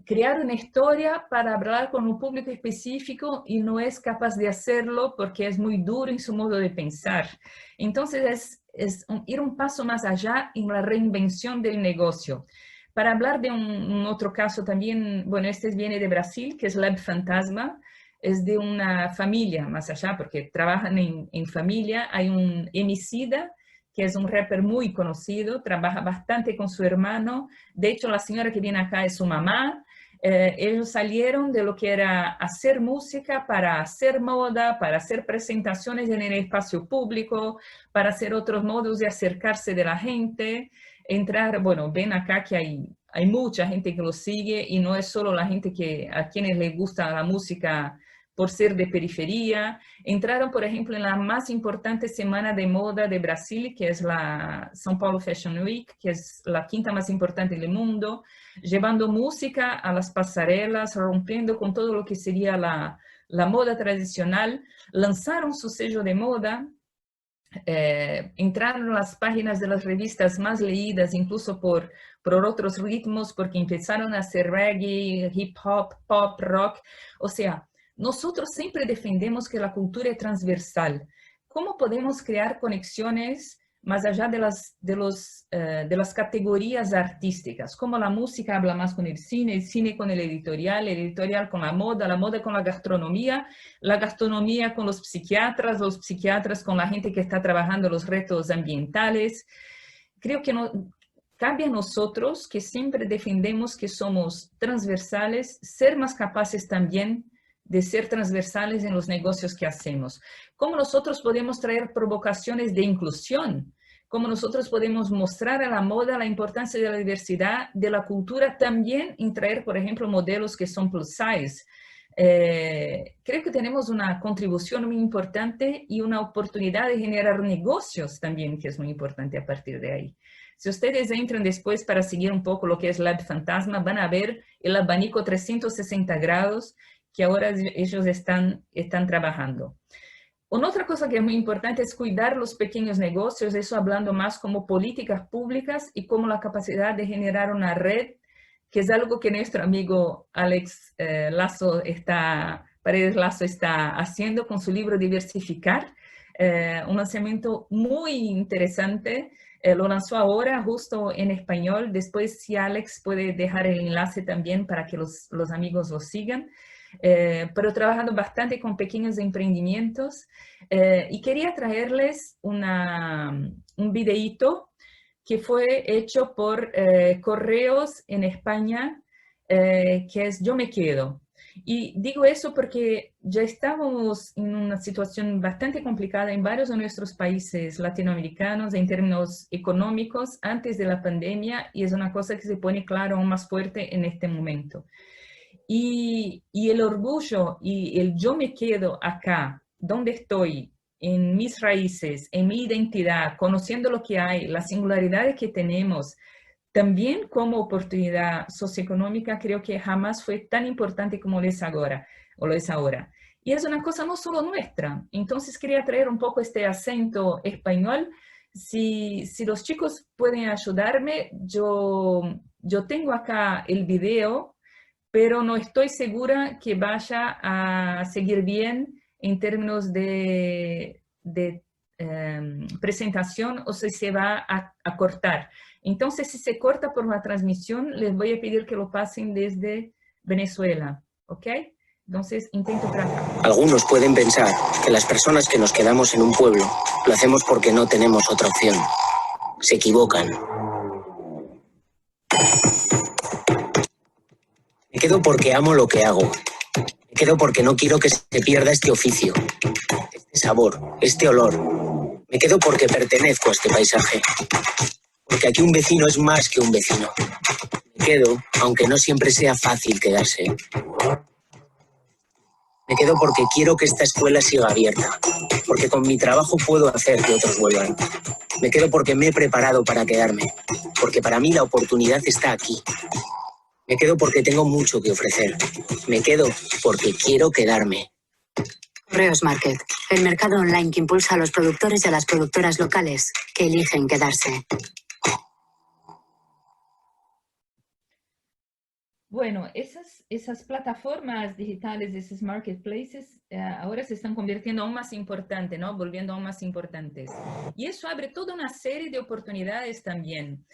C: crear una historia para hablar con un público específico y no es capaz de hacerlo porque es muy duro en su modo de pensar. Entonces es ir un paso más allá en la reinvención del negocio. Para hablar de un otro caso también, bueno, este viene de Brasil, que es Lab Fantasma. Es de una familia más allá, porque trabajan en familia. Hay un Emicida, que es un rapper muy conocido, trabaja bastante con su hermano. De hecho, la señora que viene acá es su mamá. Ellos salieron de lo que era hacer música para hacer moda, para hacer presentaciones en el espacio público, para hacer otros modos de acercarse de la gente, entrar, bueno, ven acá que hay mucha gente que lo sigue y no es solo la gente a quienes les gusta la música por ser de periferia. Entraron, por ejemplo, en la más importante semana de moda de Brasil, que es la São Paulo Fashion Week, que es la quinta más importante del mundo, llevando música a las pasarelas, rompiendo con todo lo que sería la moda tradicional. Lanzaron su sello de moda, entraron en las páginas de las revistas más leídas, incluso por otros ritmos, porque empezaron a hacer reggae, hip hop, pop, rock. O sea, nosotros siempre defendemos que la cultura es transversal. ¿Cómo podemos crear conexiones más allá de las categorías artísticas? Cómo la música habla más con el cine con el editorial con la moda con la gastronomía con los psiquiatras con la gente que está trabajando los retos ambientales. Creo que cabe a nosotros, que siempre defendemos que somos transversales, ser más capaces también de ser transversales en los negocios que hacemos. ¿Cómo nosotros podemos traer provocaciones de inclusión? ¿Cómo nosotros podemos mostrar a la moda la importancia de la diversidad, de la cultura, también en traer, por ejemplo, modelos que son plus size? Creo que tenemos una contribución muy importante y una oportunidad de generar negocios también, que es muy importante a partir de ahí. Si ustedes entran después para seguir un poco lo que es Lab Fantasma, van a ver el abanico 360 grados que ahora ellos están trabajando. Una otra cosa que es muy importante es cuidar los pequeños negocios, eso hablando más como políticas públicas y como la capacidad de generar una red, que es algo que nuestro amigo Alex Paredes Lazo está haciendo con su libro Diversificar, un lanzamiento muy interesante. Lo lanzó ahora justo en español. Después, si Alex puede dejar el enlace también para que los amigos lo sigan. Pero trabajando bastante con pequeños emprendimientos. Y quería traerles un videíto que fue hecho por Correos en España, que es Yo Me Quedo. Y digo eso porque ya estábamos en una situación bastante complicada en varios de nuestros países latinoamericanos en términos económicos antes de la pandemia, y es una cosa que se pone claro aún más fuerte en este momento. Y el orgullo y el yo me quedo acá, donde estoy, en mis raíces, en mi identidad, conociendo lo que hay, las singularidades que tenemos, también como oportunidad socioeconómica, creo que jamás fue tan importante como lo es ahora. Y es una cosa no solo nuestra. Entonces quería traer un poco este acento español. Si los chicos pueden ayudarme, yo tengo acá el video, pero no estoy segura que vaya a seguir bien en términos de presentación o si se va a cortar. Entonces, si se corta por la transmisión, les voy a pedir que lo pasen desde Venezuela, ¿ok? Entonces, intento tratar.
D: Algunos pueden pensar que las personas que nos quedamos en un pueblo lo hacemos porque no tenemos otra opción. Se equivocan. Me quedo porque amo lo que hago. Me quedo porque no quiero que se pierda este oficio, este sabor, este olor. Me quedo porque pertenezco a este paisaje. Porque aquí un vecino es más que un vecino. Me quedo, aunque no siempre sea fácil quedarse. Me quedo porque quiero que esta escuela siga abierta. Porque con mi trabajo puedo hacer que otros vuelvan. Me quedo porque me he preparado para quedarme. Porque para mí la oportunidad está aquí. Me quedo porque tengo mucho que ofrecer. Me quedo porque quiero quedarme.
E: Correos Market, el mercado online que impulsa a los productores y a las productoras locales que eligen quedarse.
C: Bueno, esas plataformas digitales, esos marketplaces, ahora se están convirtiendo aún más importantes, ¿no? Volviendo aún más importantes. Y eso abre toda una serie de oportunidades también.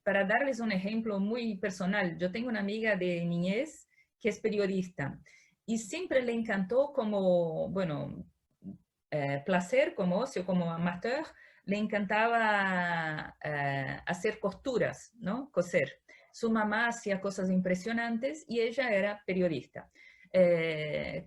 C: Para darles un ejemplo muy personal, yo tengo una amiga de niñez que es periodista y siempre le encantó como, bueno, placer, como ocio, como amateur, le encantaba hacer costuras, ¿no? Coser. Su mamá hacía cosas impresionantes y ella era periodista.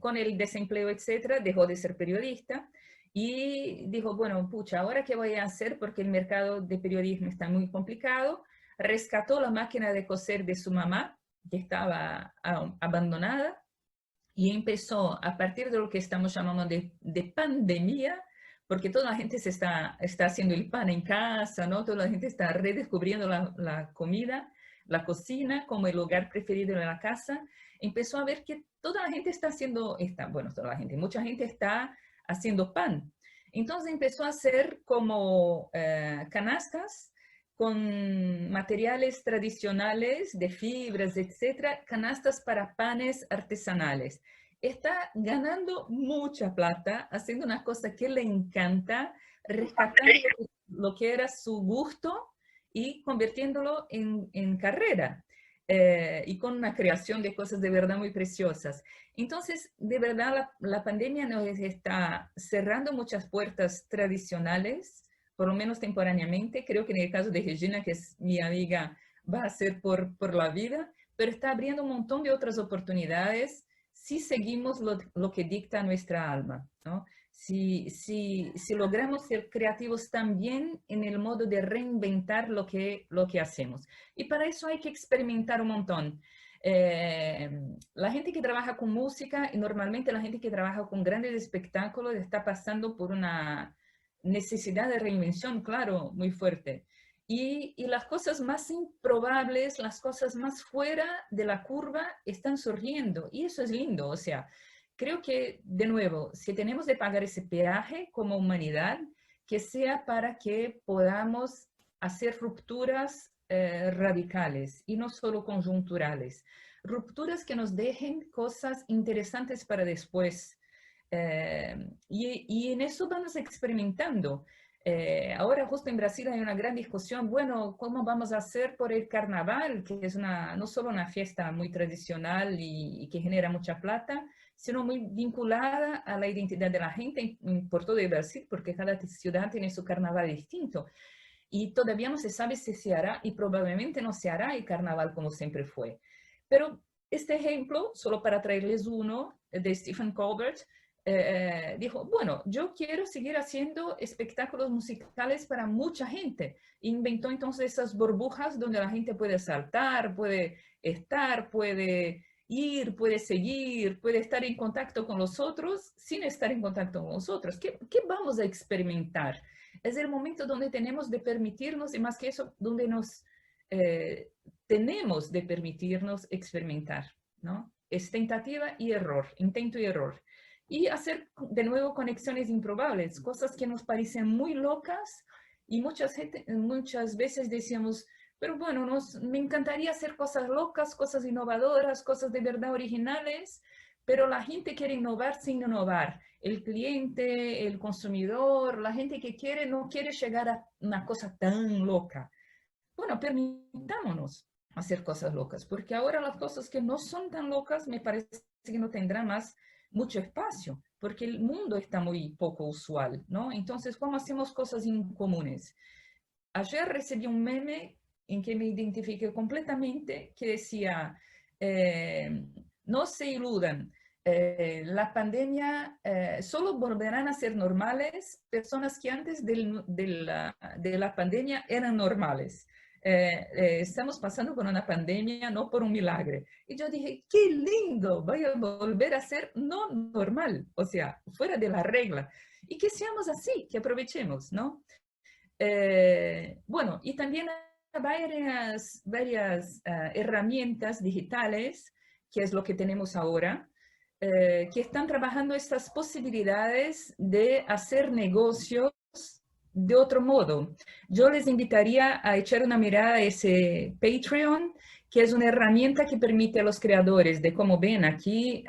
C: Con el desempleo, etcétera, dejó de ser periodista y dijo, bueno, pucha, ¿ahora qué voy a hacer? Porque el mercado de periodismo está muy complicado. Rescató la máquina de coser de su mamá, que estaba abandonada, y empezó a partir de lo que estamos llamando de pandemia, porque toda la gente está haciendo el pan en casa, ¿no? Toda la gente está redescubriendo la comida, la cocina como el lugar preferido de la casa. Empezó a ver que toda la gente está haciendo, bueno, toda la gente, mucha gente está haciendo pan. Entonces empezó a hacer como canastas con materiales tradicionales de fibras, etcétera, canastas para panes artesanales. Está ganando mucha plata, haciendo una cosa que le encanta, rescatando lo que era su gusto y convirtiéndolo en carrera. Y con una creación de cosas de verdad muy preciosas. Entonces, de verdad, la pandemia nos está cerrando muchas puertas tradicionales, por lo menos temporáneamente. Creo que en el caso de Regina, que es mi amiga, va a ser por la vida, pero está abriendo un montón de otras oportunidades si seguimos lo que dicta nuestra alma, ¿no? Si logramos ser creativos también en el modo de reinventar lo que hacemos. Y para eso hay que experimentar un montón. La gente que trabaja con música y normalmente la gente que trabaja con grandes espectáculos está pasando por una necesidad de reinvención, claro, muy fuerte. Y las cosas más improbables, las cosas más fuera de la curva están surgiendo. Y eso es lindo. O sea, creo que, de nuevo, si tenemos de pagar ese peaje como humanidad, que sea para que podamos hacer rupturas radicales y no solo conjunturales. Rupturas que nos dejen cosas interesantes para después. Y en eso vamos experimentando. Ahora justo en Brasil hay una gran discusión, bueno, ¿cómo vamos a hacer por el carnaval? Que es no solo una fiesta muy tradicional y que genera mucha plata, sino muy vinculada a la identidad de la gente por todo el Brasil, porque cada ciudad tiene su carnaval distinto. Y todavía no se sabe si se hará y probablemente no se hará el carnaval como siempre fue. Pero este ejemplo, solo para traerles uno, de Stephen Colbert, dijo, bueno, yo quiero seguir haciendo espectáculos musicales para mucha gente. Inventó entonces esas burbujas donde la gente puede saltar, puede estar, puede ir, puede seguir, puede estar en contacto con los otros sin estar en contacto con los otros. ¿Qué vamos a experimentar? Es el momento donde tenemos de permitirnos, y más que eso, donde nos tenemos de permitirnos experimentar, ¿no? Es tentativa y error, intento y error. Y hacer de nuevo conexiones improbables, cosas que nos parecen muy locas y muchas veces decíamos, pero bueno, me encantaría hacer cosas locas, cosas innovadoras, cosas de verdad originales, pero la gente quiere innovar sin innovar. El cliente, el consumidor, la gente que quiere no quiere llegar a una cosa tan loca. Bueno, permitámonos hacer cosas locas, porque ahora las cosas que no son tan locas me parece que no tendrán más mucho espacio, porque el mundo está muy poco usual, ¿no? Entonces, ¿cómo hacemos cosas incomunes? Ayer recibí un meme en que me identifiqué completamente, que decía, no se iludan, la pandemia, solo volverán a ser normales personas que antes de la pandemia eran normales. Estamos pasando por una pandemia, no por un milagro. Y yo dije, qué lindo, voy a volver a ser no normal, o sea, fuera de la regla. Y que seamos así, que aprovechemos, ¿no? Bueno, y también hay varias herramientas digitales, que es lo que tenemos ahora, que están trabajando estas posibilidades de hacer negocios de otro modo. Yo les invitaría a echar una mirada a ese Patreon, que es una herramienta que permite a los creadores de, como ven aquí,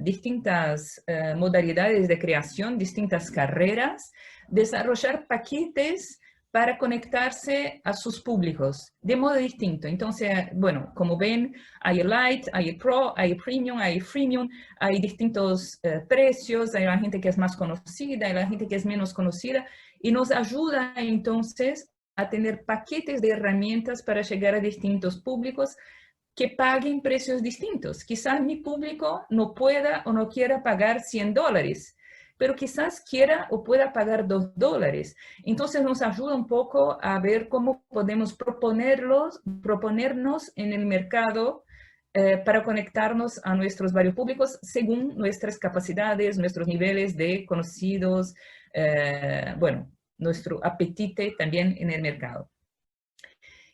C: distintas modalidades de creación, distintas carreras, desarrollar paquetes para conectarse a sus públicos de modo distinto. Entonces, bueno, como ven, hay el Lite, hay el Pro, hay el Premium, hay el Freemium, hay distintos precios, hay la gente que es más conocida, hay la gente que es menos conocida, y nos ayuda entonces a tener paquetes de herramientas para llegar a distintos públicos que paguen precios distintos. Quizás mi público no pueda o no quiera pagar $100, pero quizás quiera o pueda pagar $2. Entonces nos ayuda un poco a ver cómo podemos proponernos en el mercado para conectarnos a nuestros varios públicos según nuestras capacidades, nuestros niveles de conocidos, bueno, nuestro apetite también en el mercado.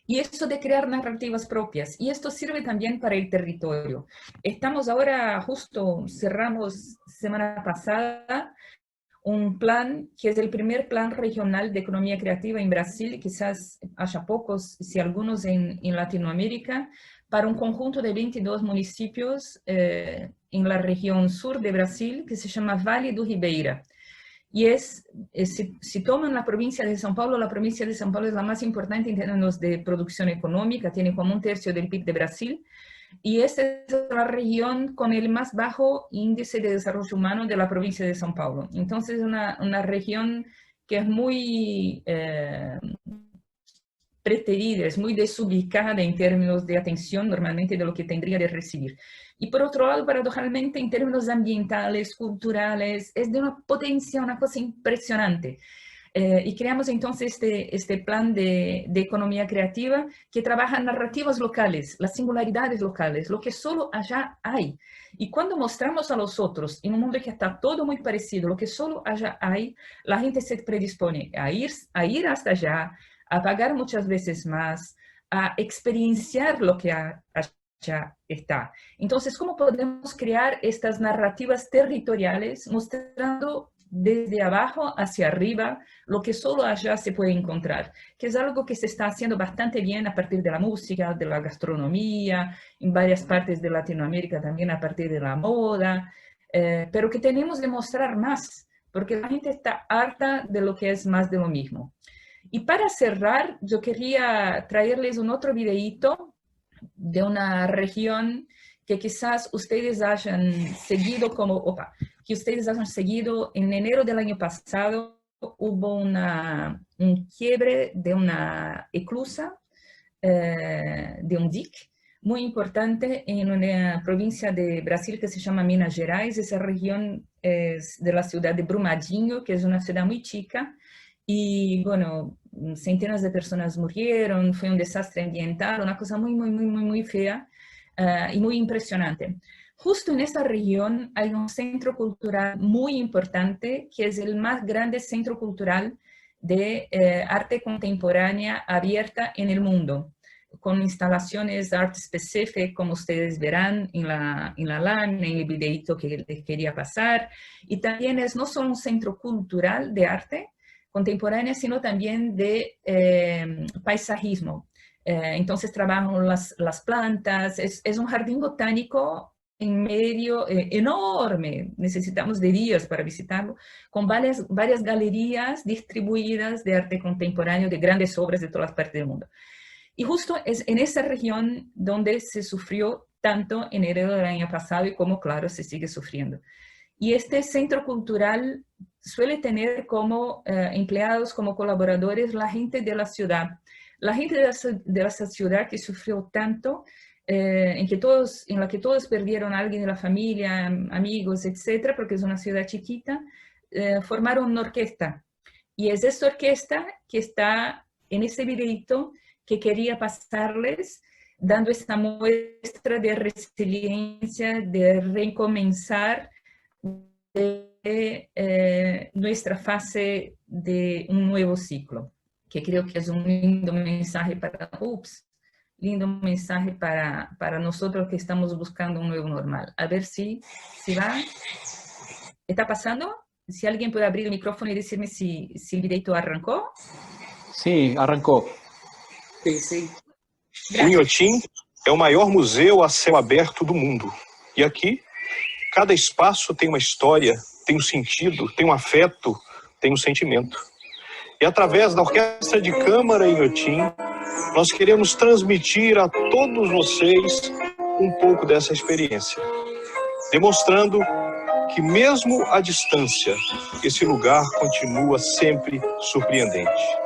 C: Y eso de crear narrativas propias. Y esto sirve también para el territorio. Estamos ahora, justo cerramos semana pasada, un plan que es el primer plan regional de economía creativa en Brasil, quizás haya pocos, si algunos en Latinoamérica, para un conjunto de 22 municipios en la región sur de Brasil, que se llama Vale do Ribeira. Y si toman la provincia de São Paulo, la provincia de São Paulo es la más importante en términos de producción económica, tiene como 1/3 del PIB de Brasil, y esta es la región con el más bajo índice de desarrollo humano de la provincia de São Paulo. Entonces es una región que es muy preterida, es muy desubicada en términos de atención normalmente de lo que tendría de recibir. Y por otro lado, paradojalmente, en términos ambientales, culturales, es de una potencia, una cosa impresionante. Y creamos entonces este plan de economía creativa que trabaja narrativas locales, las singularidades locales, lo que solo allá hay. Y cuando mostramos a los otros, en un mundo que está todo muy parecido, lo que solo allá hay, la gente se predispone a ir hasta allá, a pagar muchas veces más, a experienciar lo que ya está. Entonces, ¿cómo podemos crear estas narrativas territoriales mostrando desde abajo hacia arriba lo que solo allá se puede encontrar? Que es algo que se está haciendo bastante bien a partir de la música, de la gastronomía, en varias partes de Latinoamérica también a partir de la moda, pero que tenemos que mostrar más, porque la gente está harta de lo que es más de lo mismo. Y para cerrar, yo quería traerles un otro videíto de una región que quizás ustedes hayan seguido en enero del año pasado. Hubo un quiebre de una eclusa, de un dique muy importante en una provincia de Brasil que se llama Minas Gerais. Esa región es de la ciudad de Brumadinho, que es una ciudad muy chica. Y bueno, centenas de personas murieron, fue un desastre ambiental, una cosa muy fea y muy impresionante. Justo en esta región hay un centro cultural muy importante, que es el más grande centro cultural de arte contemporánea abierta en el mundo, con instalaciones art specific, como ustedes verán en la lámina, en el videito que les quería pasar. Y también es no solo un centro cultural de arte contemporánea, sino también de paisajismo. Entonces trabajan las plantas, es un jardín botánico en medio enorme, necesitamos de días para visitarlo, con varias galerías distribuidas de arte contemporáneo, de grandes obras de todas partes del mundo. Y justo es en esa región donde se sufrió tanto en enero del año pasado y como, claro, se sigue sufriendo. Y este centro cultural suele tener como empleados, como colaboradores, la gente de la ciudad. La gente de la ciudad que sufrió tanto, en la que todos perdieron a alguien de la familia, amigos, etcétera, porque es una ciudad chiquita, formaron una orquesta. Y es esta orquesta que está en ese videito que quería pasarles, dando esta muestra de resiliencia, de recomenzar, de nuestra fase de un nuevo ciclo, que creo que es un lindo mensaje para nosotros que estamos buscando un nuevo normal. A ver si va. ¿Está pasando? Si alguien puede abrir el micrófono y decirme si el videito arrancó.
F: Sí, arrancó.
G: Sí.
F: Un minutinho. É o maior museu a céu aberto do mundo. E aqui, cada espaço tem uma história, tem um sentido, tem um afeto, tem um sentimento. E através da Orquestra de Câmara Inhotim, nós queremos transmitir a todos vocês um pouco dessa experiência, demonstrando que mesmo à distância, esse lugar continua sempre surpreendente.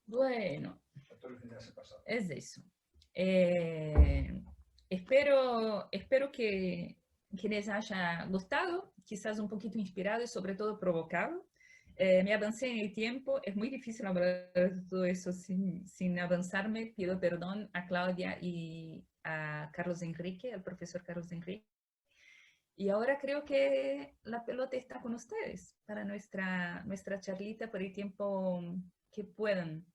C: Bueno, es eso. Espero que les haya gustado, quizás un poquito inspirado y sobre todo provocado. Me avancé en el tiempo, es muy difícil hablar de todo eso sin avanzarme. Pido perdón a Claudia y a Carlos Enrique, al profesor Carlos Enrique. Y ahora creo que la pelota está con ustedes para nuestra charlita por el tiempo que puedan.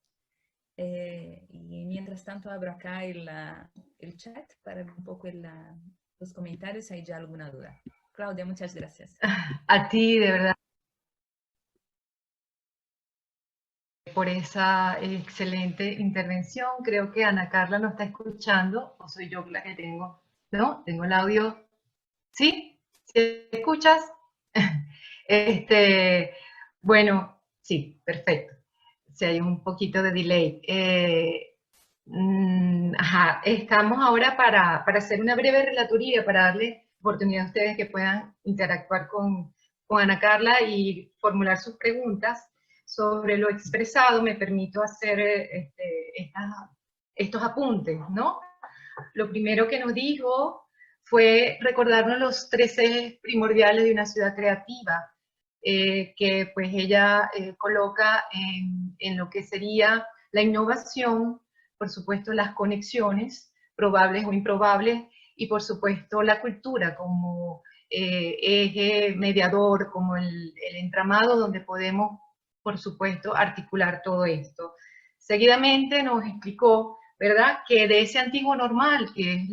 C: Y mientras tanto abro acá el chat para ver un poco los comentarios si hay ya alguna duda. Claudia, muchas gracias.
B: A ti, de verdad, por esa excelente intervención. Creo que Ana Carla nos está escuchando, o soy yo la que tengo, ¿no? Tengo el audio. ¿Sí? ¿Sí escuchas? Bueno, sí, perfecto. Si hay un poquito de delay. Estamos ahora para hacer una breve relatoría, para darle oportunidad a ustedes que puedan interactuar con Ana Carla y formular sus preguntas sobre lo expresado. Me permito hacer estos apuntes, ¿no? Lo primero que nos dijo fue recordarnos los 3 ejes primordiales de una ciudad creativa, que pues ella coloca en lo que sería la innovación, por supuesto las conexiones, probables o improbables, y por supuesto la cultura como eje mediador, como el entramado donde podemos, por supuesto, articular todo esto. Seguidamente nos explicó, ¿verdad?, que de ese antiguo normal, que es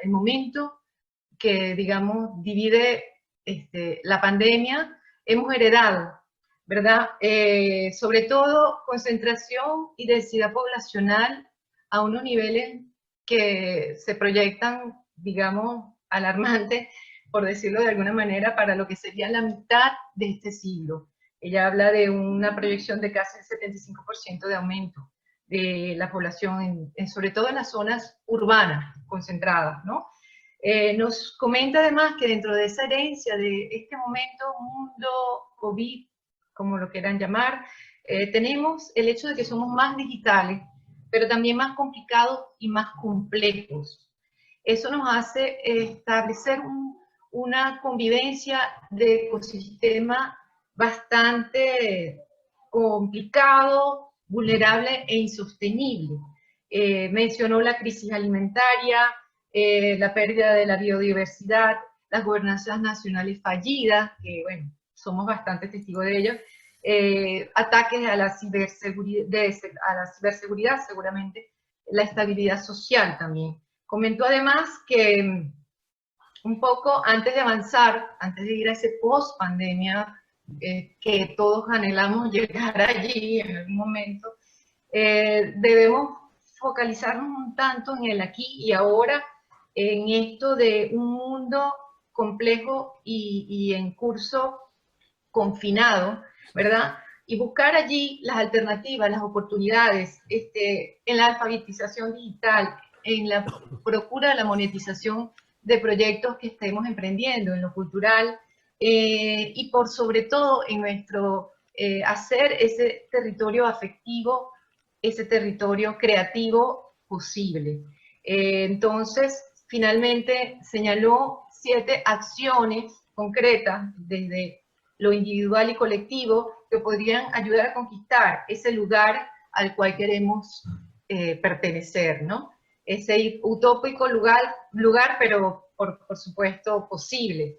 B: el momento que, digamos, divide la pandemia, hemos heredado, ¿verdad? Sobre todo concentración y densidad poblacional a unos niveles que se proyectan, digamos, alarmantes, por decirlo de alguna manera, para lo que sería la mitad de este siglo. Ella habla de una proyección de casi el 75% de aumento de la población, sobre todo en las zonas urbanas concentradas, ¿no? Nos comenta además que dentro de esa herencia de este momento, mundo COVID, como lo quieran llamar, tenemos el hecho de que somos más digitales, pero también más complicados y más complejos. Eso nos hace establecer una convivencia de ecosistema bastante complicado, vulnerable e insostenible. Mencionó la crisis alimentaria, la pérdida de la biodiversidad, las gobernanzas nacionales fallidas, que bueno, somos bastante testigos de ello, ataques a la ciberseguridad seguramente, la estabilidad social también. Comentó además que un poco antes de avanzar, antes de ir a ese post-pandemia, que todos anhelamos llegar allí en algún momento, debemos focalizarnos un tanto en el aquí y ahora, en esto de un mundo complejo y en curso confinado, ¿verdad? y buscar allí las alternativas, las oportunidades en la alfabetización digital, en la procura de la monetización de proyectos que estemos emprendiendo, en lo cultural, y por sobre todo en nuestro hacer ese territorio afectivo, ese territorio creativo posible. Entonces, finalmente señaló 7 acciones concretas desde lo individual y colectivo que podrían ayudar a conquistar ese lugar al cual queremos pertenecer, ¿no? Ese utópico lugar pero por supuesto posible.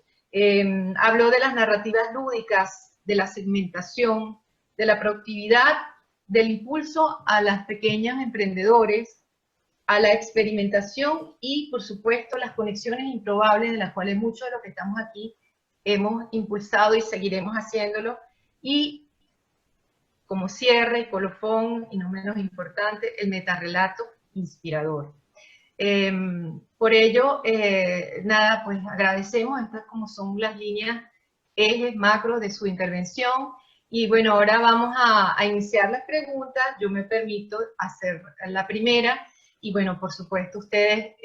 B: Habló de las narrativas lúdicas, de la segmentación, de la productividad, del impulso a las pequeñas emprendedores, a la experimentación y, por supuesto, las conexiones improbables de las cuales muchos de los que estamos aquí hemos impulsado y seguiremos haciéndolo. Y como cierre y colofón, y no menos importante, el metarrelato inspirador. Por ello, nada, pues agradecemos, estas como son las líneas, ejes macros de su intervención. Y bueno, ahora vamos a iniciar las preguntas. Yo me permito hacer la primera, y bueno, por supuesto, ustedes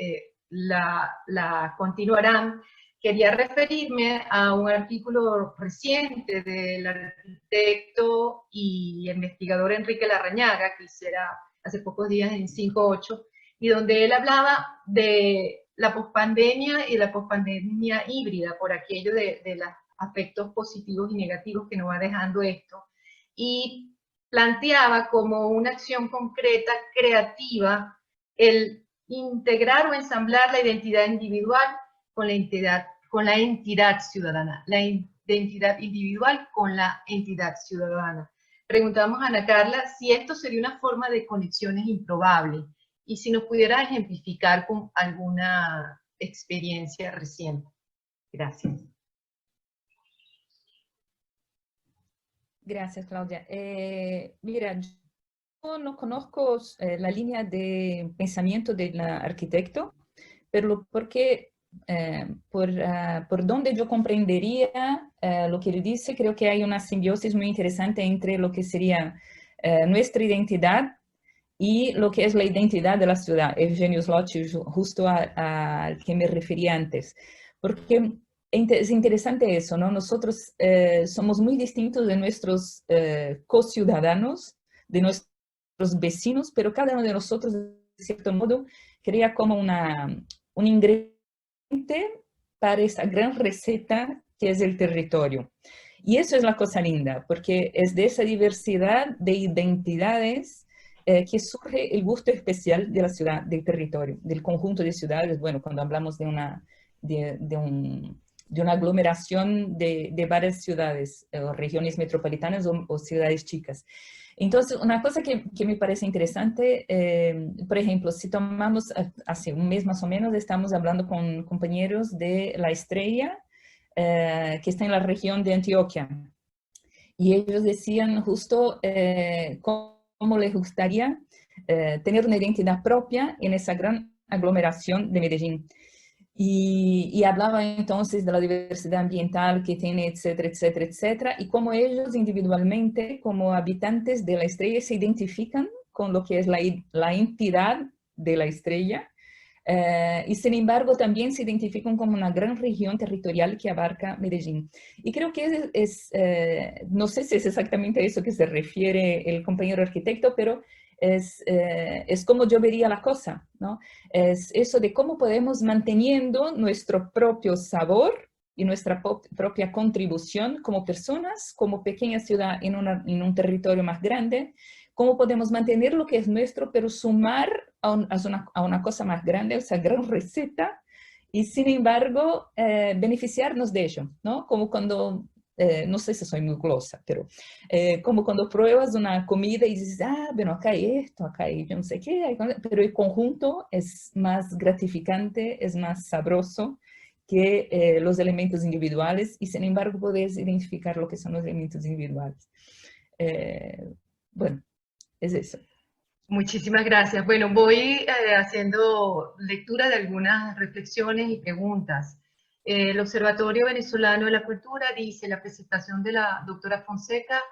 B: la continuarán. Quería referirme a un artículo reciente del arquitecto y investigador Enrique Larrañaga, que hiciera hace pocos días en 5.8, y donde él hablaba de la pospandemia y la pospandemia híbrida, por aquello de los aspectos positivos y negativos que nos va dejando esto, y planteaba como una acción concreta, creativa, el integrar o ensamblar la identidad individual con la entidad ciudadana, la identidad individual con la entidad ciudadana. Preguntamos a Ana Carla si esto sería una forma de conexiones improbables, y si nos pudiera ejemplificar con alguna experiencia reciente. Gracias.
C: Gracias, Claudia. Mira, yo no conozco la línea de pensamiento del arquitecto, pero porque por donde yo comprendería lo que él dice, creo que hay una simbiosis muy interesante entre lo que sería nuestra identidad y lo que es la identidad de la ciudad. Eugenio Slotti, justo al que me refería antes. Porque es interesante eso, ¿no? Nosotros somos muy distintos de nuestros co-ciudadanos, de nuestros vecinos, pero cada uno de nosotros, de cierto modo, crea como un ingrediente para esa gran receta que es el territorio. Y eso es la cosa linda, porque es de esa diversidad de identidades que surge el gusto especial de la ciudad, del territorio, del conjunto de ciudades. Bueno, cuando hablamos de una aglomeración de varias ciudades, o regiones metropolitanas o ciudades chicas. Entonces, una cosa que me parece interesante, por ejemplo, si tomamos hace un mes más o menos, estamos hablando con compañeros de La Estrella, que está en la región de Antioquia. Y ellos decían justo cómo les gustaría tener una identidad propia en esa gran aglomeración de Medellín. Y hablaba entonces de la diversidad ambiental que tiene, etcétera, etcétera, etcétera, y cómo ellos individualmente, como habitantes de La Estrella, se identifican con lo que es la entidad de La Estrella, y sin embargo también se identifican como una gran región territorial que abarca Medellín. Y creo que no sé si es exactamente a eso que se refiere el compañero arquitecto, pero es como yo vería la cosa, ¿no? Es eso de cómo podemos manteniendo nuestro propio sabor y nuestra propia contribución como personas, como pequeña ciudad en un territorio más grande, cómo podemos mantener lo que es nuestro, pero sumar a una cosa más grande, esa gran receta, y sin embargo beneficiarnos de ello, ¿no? Como cuando, no sé si soy muy glosa, pero como cuando pruebas una comida y dices, bueno, acá hay esto, acá hay yo no sé qué, pero el conjunto es más gratificante, es más sabroso que los elementos individuales, y sin embargo puedes identificar lo que son los elementos individuales. Bueno, es eso.
B: Muchísimas gracias. Bueno, voy haciendo lectura de algunas reflexiones y preguntas. El Observatorio Venezolano de la Cultura dice: la presentación de la doctora Fonseca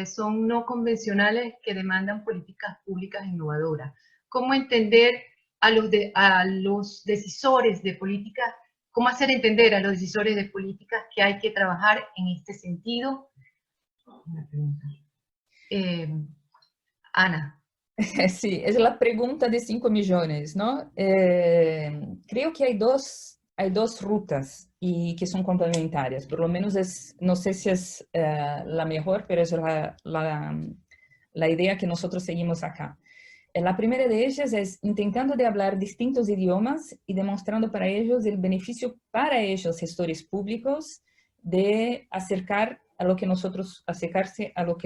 B: son no convencionales que demandan políticas públicas innovadoras. ¿Cómo entender a los decisores de políticas, cómo hacer entender a los decisores de políticas que hay que trabajar en este sentido? Una pregunta. Ana.
C: Sí, es la pregunta de 5 millones, ¿no? Creo que hay dos rutas y que son complementarias. Por lo menos no sé si es la mejor, pero es la idea que nosotros seguimos acá. La primera de ellas es intentando de hablar distintos idiomas y demostrando para ellos el beneficio para ellos, gestores públicos, de acercarse a lo que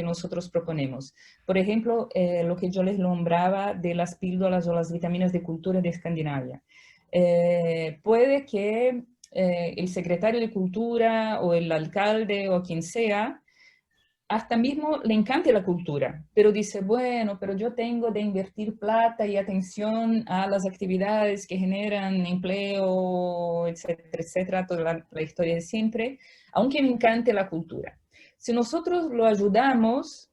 C: nosotros proponemos. Por ejemplo, lo que yo les nombraba de las píldoras o las vitaminas de cultura de Escandinavia. Puede que el secretario de Cultura o el alcalde o quien sea, hasta mismo le encante la cultura, pero dice, bueno, pero yo tengo de invertir plata y atención a las actividades que generan empleo, etcétera, etcétera, toda la historia de siempre, aunque me encante la cultura. Si nosotros le ayudamos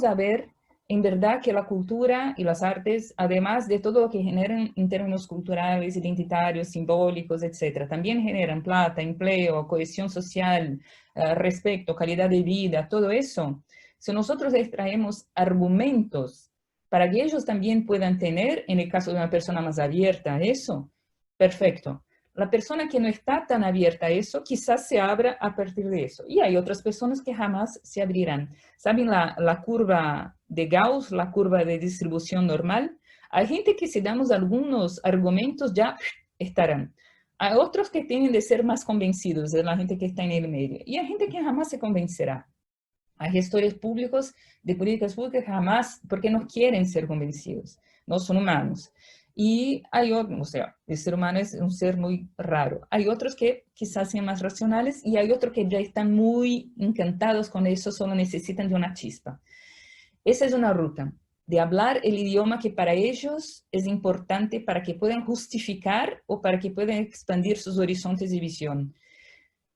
C: a ver en verdad que la cultura y las artes, además de todo lo que generan en términos culturales, identitarios, simbólicos, etcétera, también generan plata, empleo, cohesión social, respecto, calidad de vida, todo eso. Si nosotros extraemos argumentos para que ellos también puedan tener, en el caso de una persona más abierta a eso, perfecto. La persona que no está tan abierta a eso, quizás se abra a partir de eso. Y hay otras personas que jamás se abrirán. ¿Saben la curva de Gauss, la curva de distribución normal? Hay gente que si damos algunos argumentos ya estarán. Hay otros que tienen de ser más convencidos, de la gente que está en el medio. Y hay gente que jamás se convencerá. Hay gestores públicos de políticas públicas jamás, porque no quieren ser convencidos. No son humanos. Y hay otros, o sea, el ser humano es un ser muy raro. Hay otros que quizás sean más racionales y hay otros que ya están muy encantados con eso, solo necesitan de una chispa. Esa es una ruta de hablar el idioma que para ellos es importante para que puedan justificar o para que puedan expandir sus horizontes de visión.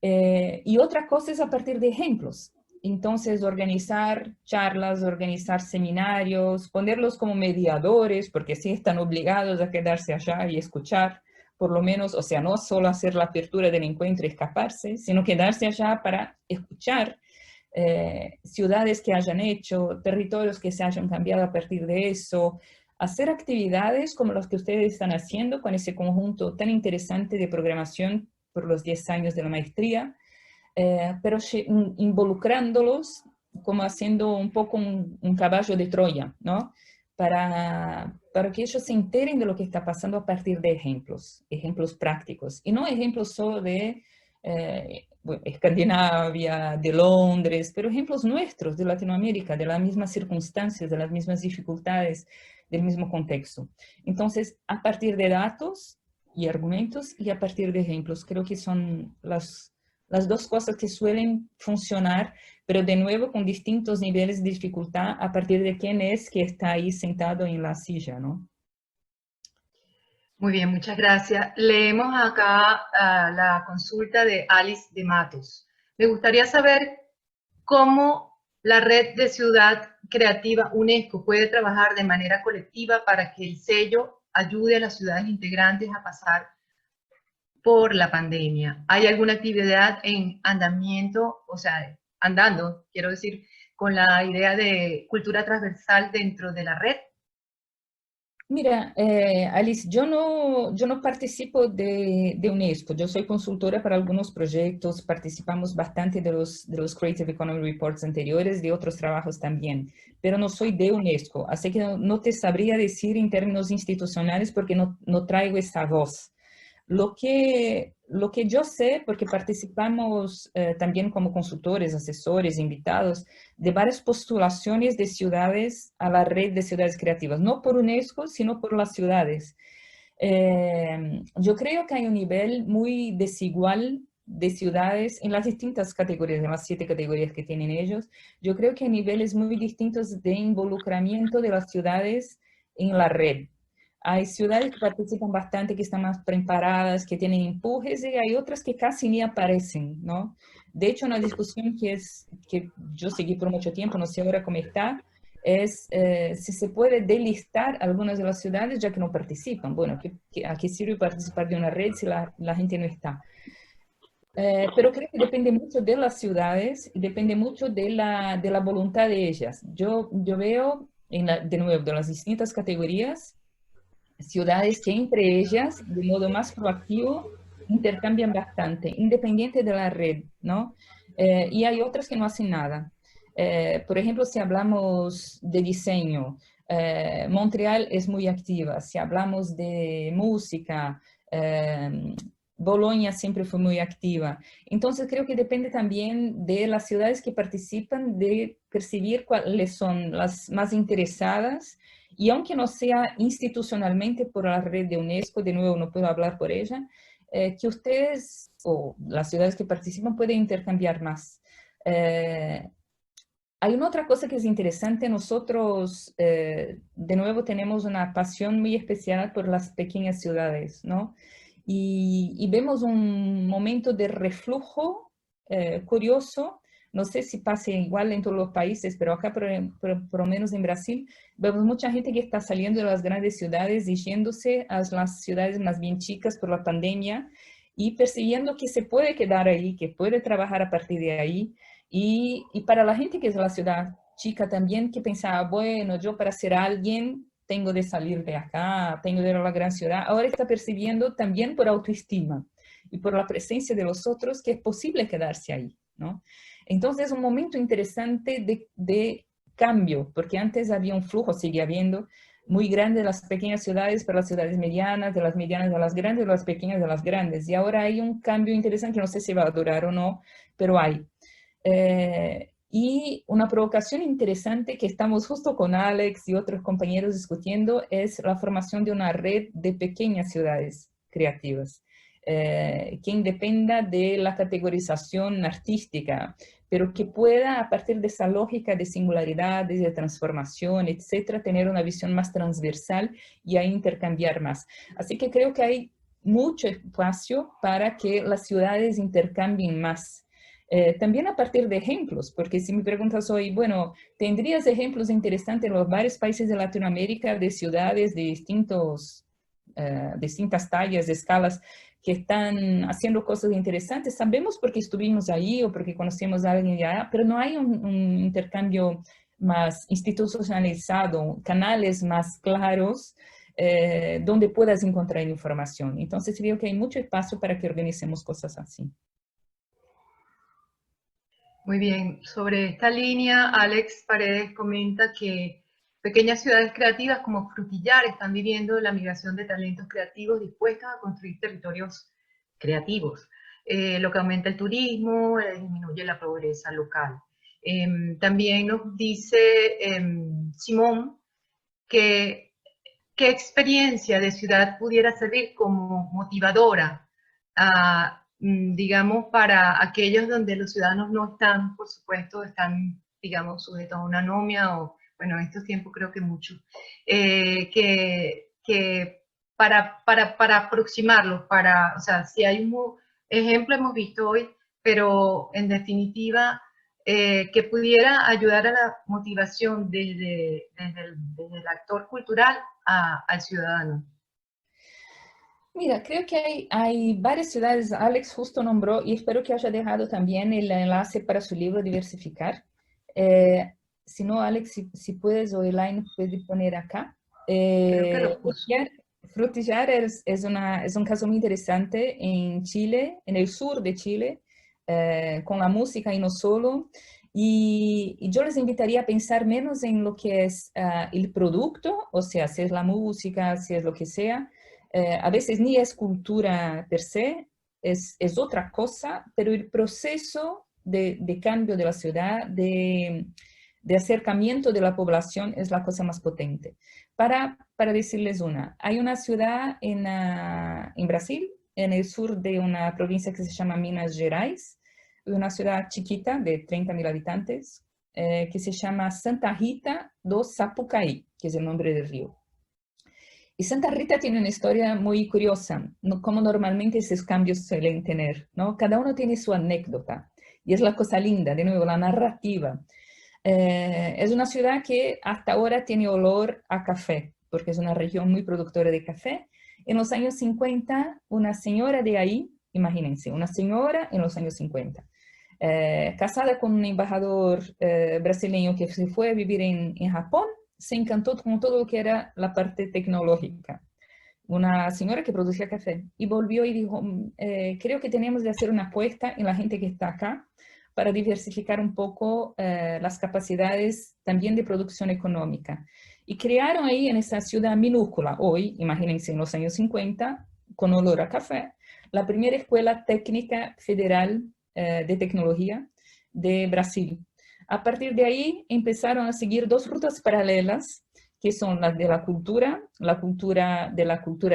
C: Y otra cosa es a partir de ejemplos. Entonces, organizar charlas, organizar seminarios, ponerlos como mediadores, porque sí están obligados a quedarse allá y escuchar, por lo menos, o sea, no solo hacer la apertura del encuentro y escaparse, sino quedarse allá para escuchar ciudades que hayan hecho, territorios que se hayan cambiado a partir de eso, hacer actividades como las que ustedes están haciendo con ese conjunto tan interesante de programación por los 10 años de la maestría, pero involucrándolos como haciendo un poco un caballo de Troya, ¿no? Para que ellos se enteren de lo que está pasando a partir de ejemplos prácticos, y no ejemplos solo de Escandinavia, de Londres, pero ejemplos nuestros de Latinoamérica, de las mismas circunstancias, de las mismas dificultades, del mismo contexto. Entonces, a partir de datos y argumentos y a partir de ejemplos, creo que son las dos cosas que suelen funcionar, pero de nuevo con distintos niveles de dificultad a partir de quién es que está ahí sentado en la silla, ¿no?
B: Muy bien, muchas gracias. Leemos acá la consulta de Alice de Matos. Me gustaría saber cómo la red de ciudad creativa UNESCO puede trabajar de manera colectiva para que el sello ayude a las ciudades integrantes a pasar por la pandemia. ¿Hay alguna actividad en andamiento, o sea, andando, quiero decir, con la idea de cultura transversal dentro de la red?
C: Mira, Alice, yo no participo de UNESCO, yo soy consultora para algunos proyectos, participamos bastante de los Creative Economy Reports anteriores, de otros trabajos también, pero no soy de UNESCO, así que no te sabría decir en términos institucionales porque no traigo esa voz. Lo que yo sé, porque participamos también como consultores, asesores, invitados, de varias postulaciones de ciudades a la red de ciudades creativas, no por UNESCO, sino por las ciudades. Yo creo que hay un nivel muy desigual de ciudades en las distintas categorías, en las 7 categorías que tienen ellos. Yo creo que hay niveles muy distintos de involucramiento de las ciudades en la red. Hay ciudades que participan bastante, que están más preparadas, que tienen empujes, y hay otras que casi ni aparecen, ¿no? De hecho, una discusión que yo seguí por mucho tiempo, no sé ahora cómo está, es si se puede delistar algunas de las ciudades ya que no participan. Bueno, ¿a qué sirve participar de una red si la gente no está? Pero creo que depende mucho de las ciudades y depende mucho de la voluntad de ellas. Yo veo, de nuevo, de las distintas categorías, ciudades que entre ellas, de modo más proactivo, intercambian bastante, independiente de la red, ¿no? Y hay otras que no hacen nada. Por ejemplo, si hablamos de diseño, Montreal es muy activa. Si hablamos de música, Bolonia siempre fue muy activa. Entonces creo que depende también de las ciudades que participan, de percibir cuáles son las más interesadas. Y aunque no sea institucionalmente por la red de UNESCO, de nuevo no puedo hablar por ella, que ustedes o las ciudades que participan pueden intercambiar más. Hay una otra cosa que es interesante. Nosotros, de nuevo, tenemos una pasión muy especial por las pequeñas ciudades, ¿no? Y vemos un momento de reflujo curioso. No sé si pasa igual en todos los países, pero acá, por lo menos en Brasil, vemos mucha gente que está saliendo de las grandes ciudades y yéndose a las ciudades más bien chicas por la pandemia y percibiendo que se puede quedar ahí, que puede trabajar a partir de ahí. Y para la gente que es de la ciudad chica también, que pensaba, bueno, yo para ser alguien tengo de salir de acá, tengo de ir a la gran ciudad, ahora está percibiendo también por autoestima y por la presencia de los otros que es posible quedarse ahí, ¿no? Entonces es un momento interesante de cambio, porque antes había un flujo, sigue habiendo, muy grande de las pequeñas ciudades para las ciudades medianas, de las medianas a las grandes, de las pequeñas a las grandes. Y ahora hay un cambio interesante que no sé si va a durar o no, pero hay. Y una provocación interesante que estamos justo con Alex y otros compañeros discutiendo es la formación de una red de pequeñas ciudades creativas, que independa de la categorización artística, pero que pueda, a partir de esa lógica de singularidades, de transformación, etcétera, tener una visión más transversal y ahí intercambiar más. Así que creo que hay mucho espacio para que las ciudades intercambien más. También a partir de ejemplos, porque si me preguntas hoy, bueno, ¿tendrías ejemplos interesantes en los varios países de Latinoamérica de ciudades de distintas tallas, de escalas, que están haciendo cosas interesantes? Sabemos porque estuvimos ahí o porque conocemos a alguien allá, pero no hay un intercambio más institucionalizado, canales más claros, donde puedas encontrar información. Entonces creo que hay mucho espacio para que organicemos cosas así.
B: Muy bien, sobre esta línea, Alex Paredes comenta que pequeñas ciudades creativas como Frutillar están viviendo la migración de talentos creativos dispuestas a construir territorios creativos, lo que aumenta el turismo, disminuye la pobreza local. También nos dice Simón que qué experiencia de ciudad pudiera servir como motivadora digamos, para aquellos donde los ciudadanos no están, por supuesto, están, digamos, sujetos a una anomia o, bueno, en estos tiempos creo que mucho, que para aproximarlos, o sea, si hay un ejemplo hemos visto hoy, pero en definitiva, que pudiera ayudar a la motivación desde el actor cultural al ciudadano.
C: Mira, creo que hay varias ciudades, Alex justo nombró, y espero que haya dejado también el enlace para su libro Diversificar. Si no, Alex, si puedes o Elaine puede poner acá.
B: Creo que lo puso.
C: Frutillar es un caso muy interesante en Chile, en el sur de Chile, con la música y no solo. Y yo les invitaría a pensar menos en lo que es el producto, o sea, si es la música, si es lo que sea. A veces ni es cultura per se, es otra cosa, pero el proceso de cambio de la ciudad, de acercamiento de la población es la cosa más potente. Para decirles hay una ciudad en Brasil, en el sur de una provincia que se llama Minas Gerais, una ciudad chiquita de 30.000 habitantes, que se llama Santa Rita do Sapucaí, que es el nombre del río. Y Santa Rita tiene una historia muy curiosa, ¿no? Como normalmente esos cambios suelen tener, ¿no? Cada uno tiene su anécdota, y es la cosa linda, de nuevo, la narrativa. Es una ciudad que hasta ahora tiene olor a café, porque es una región muy productora de café. En los años 50, una señora de ahí, imagínense, una señora en los años 50, casada con un embajador brasileño que se fue a vivir en Japón, se encantó con todo lo que era la parte tecnológica. Una señora que producía café y volvió y dijo, creo que tenemos de hacer una apuesta en la gente que está acá para diversificar un poco las capacidades también de producción económica. Y crearon ahí en esa ciudad minúscula, hoy, imagínense en los años 50, con olor a café, la primera escuela técnica federal de tecnología de Brasil. A partir de ahí empezaron a seguir dos rutas paralelas, que son las de la cultura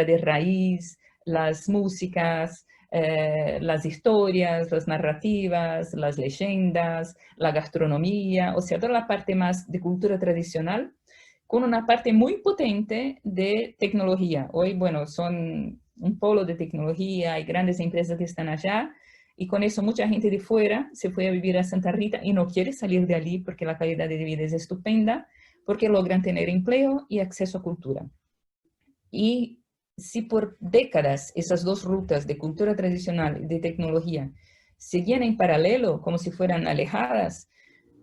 C: de raíz, las músicas, las historias, las narrativas, las leyendas, la gastronomía, o sea, toda la parte más de cultura tradicional, con una parte muy potente de tecnología. Hoy, bueno, son un polo de tecnología, hay grandes empresas que están allá, y con eso mucha gente de fuera se fue a vivir a Santa Rita y no quiere salir de allí porque la calidad de vida es estupenda, porque logran tener empleo y acceso a cultura. Y si por décadas esas dos rutas de cultura tradicional y de tecnología seguían en paralelo, como si fueran alejadas,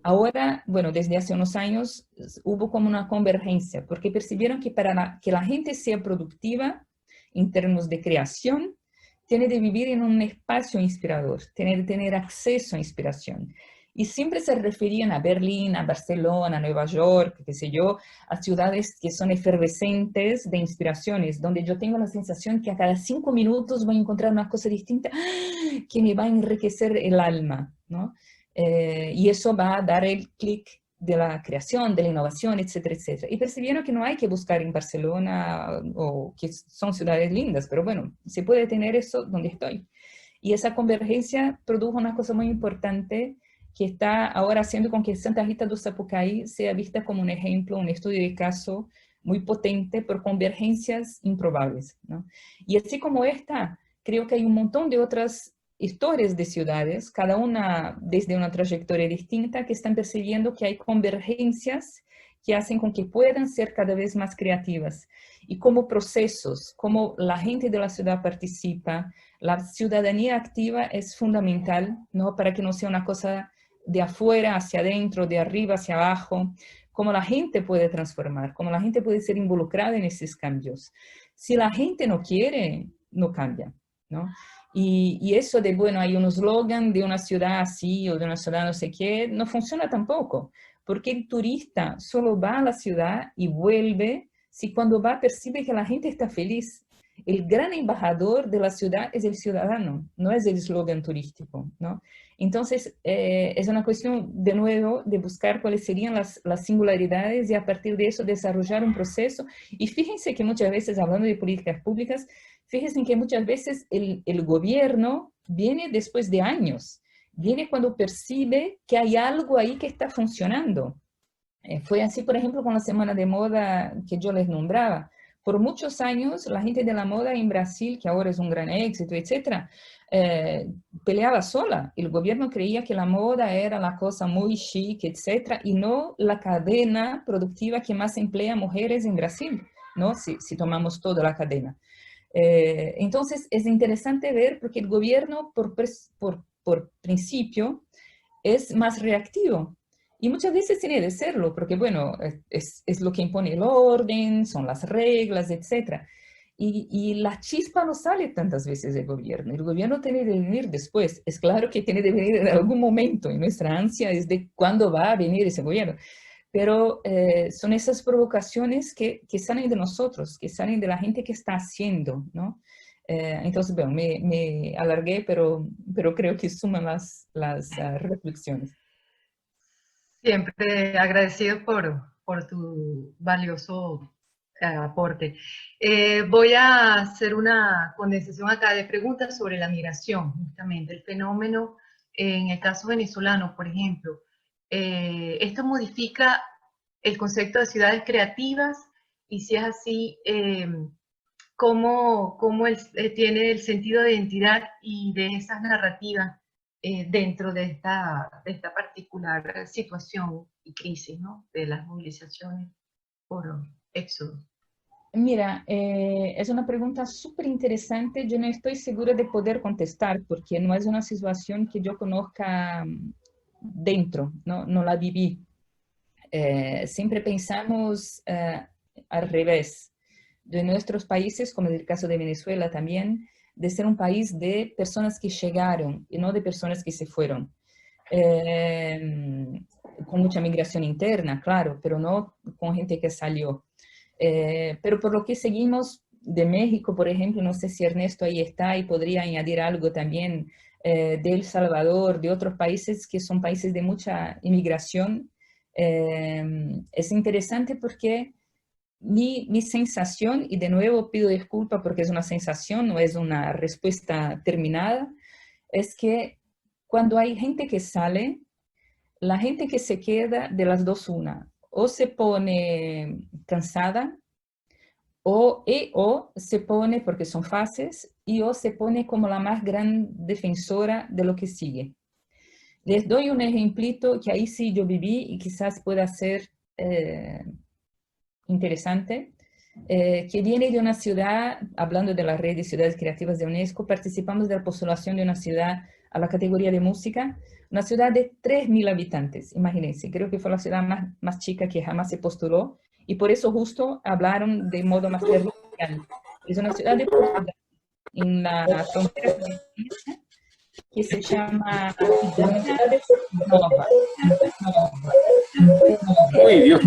C: ahora, bueno, desde hace unos años hubo como una convergencia, porque percibieron que para que la gente sea productiva en términos de creación, tiene de vivir en un espacio inspirador, tiene de tener acceso a inspiración. Y siempre se referían a Berlín, a Barcelona, a Nueva York, qué sé yo, a ciudades que son efervescentes de inspiraciones, donde yo tengo la sensación que a cada 5 minutos voy a encontrar una cosa distinta que me va a enriquecer el alma, ¿no? Y eso va a dar el clic de la creación, de la innovación, etcétera, etcétera. Y percibieron que no hay que buscar en Barcelona, o que son ciudades lindas, pero bueno, se puede tener eso donde estoy. Y esa convergencia produjo una cosa muy importante que está ahora haciendo con que Santa Rita do Sapucaí sea vista como un ejemplo, un estudio de caso muy potente por convergencias improbables, ¿no? Y así como esta, creo que hay un montón de otras historias de ciudades, cada una desde una trayectoria distinta, que están percibiendo que hay convergencias que hacen con que puedan ser cada vez más creativas. Y como procesos, como la gente de la ciudad participa, la ciudadanía activa es fundamental, ¿no? Para que no sea una cosa de afuera hacia adentro, de arriba hacia abajo, cómo la gente puede transformar, cómo la gente puede ser involucrada en esos cambios. Si la gente no quiere, no cambia, ¿no? Y eso de, bueno, hay un eslogan de una ciudad así o de una ciudad no sé qué, no funciona tampoco, porque el turista solo va a la ciudad y vuelve si cuando va percibe que la gente está feliz. El gran embajador de la ciudad es el ciudadano, no es el eslogan turístico, ¿no? Entonces, es una cuestión, de nuevo, de buscar cuáles serían las singularidades y a partir de eso desarrollar un proceso. Y fíjense que muchas veces, hablando de políticas públicas, fíjense que muchas veces el gobierno viene después de años, viene cuando percibe que hay algo ahí que está funcionando. Fue así, por ejemplo, con la Semana de Moda que yo les nombraba. Por muchos años, la gente de la moda en Brasil, que ahora es un gran éxito, etcétera, peleaba sola. El gobierno creía que la moda era la cosa muy chic, etcétera, y no la cadena productiva que más emplea mujeres en Brasil, ¿no? Si tomamos toda la cadena. Entonces, es interesante ver porque el gobierno, por principio, es más reactivo. Y muchas veces tiene de serlo, porque bueno, es lo que impone el orden, son las reglas, etc. Y la chispa no sale tantas veces del gobierno. El gobierno tiene de venir después. Es claro que tiene de venir en algún momento, y nuestra ansia es de cuándo va a venir ese gobierno. Pero son esas provocaciones que salen de nosotros, que salen de la gente que está haciendo, ¿no? Entonces, bueno, me alargué, pero creo que suman las reflexiones.
B: Siempre agradecido por tu valioso aporte. Voy a hacer una condensación acá de preguntas sobre la migración, justamente, el fenómeno en el caso venezolano, por ejemplo. Esto modifica el concepto de ciudades creativas y si es así, cómo él tiene el sentido de identidad y de esas narrativas dentro de esta particular situación y crisis, ¿no? De las movilizaciones por éxodo.
C: Mira, es una pregunta súper interesante. Yo no estoy segura de poder contestar porque no es una situación que yo conozca dentro, no la viví. Siempre pensamos al revés de nuestros países, como en el caso de Venezuela también, de ser un país de personas que llegaron y no de personas que se fueron. Con mucha migración interna, claro, pero no con gente que salió. Pero por lo que seguimos de México, por ejemplo, no sé si Ernesto ahí está y podría añadir algo también de El Salvador, de otros países que son países de mucha inmigración. Es interesante porque mi sensación, y de nuevo pido disculpas porque es una sensación, no es una respuesta terminada, es que cuando hay gente que sale, la gente que se queda de las dos una, o se pone cansada, o se pone, porque son fases, o se pone como la más gran defensora de lo que sigue. Les doy un ejemplito que ahí sí yo viví y quizás pueda ser interesante, que viene de una ciudad, hablando de la red de ciudades creativas de UNESCO, participamos de la postulación de una ciudad a la categoría de música, una ciudad de 3.000 habitantes, imagínense, creo que fue la ciudad más chica que jamás se postuló, y por eso justo hablaron de modo más territorial. Es una ciudad de Portugal, en la frontera que se llama Nova.
G: Uy, Dios.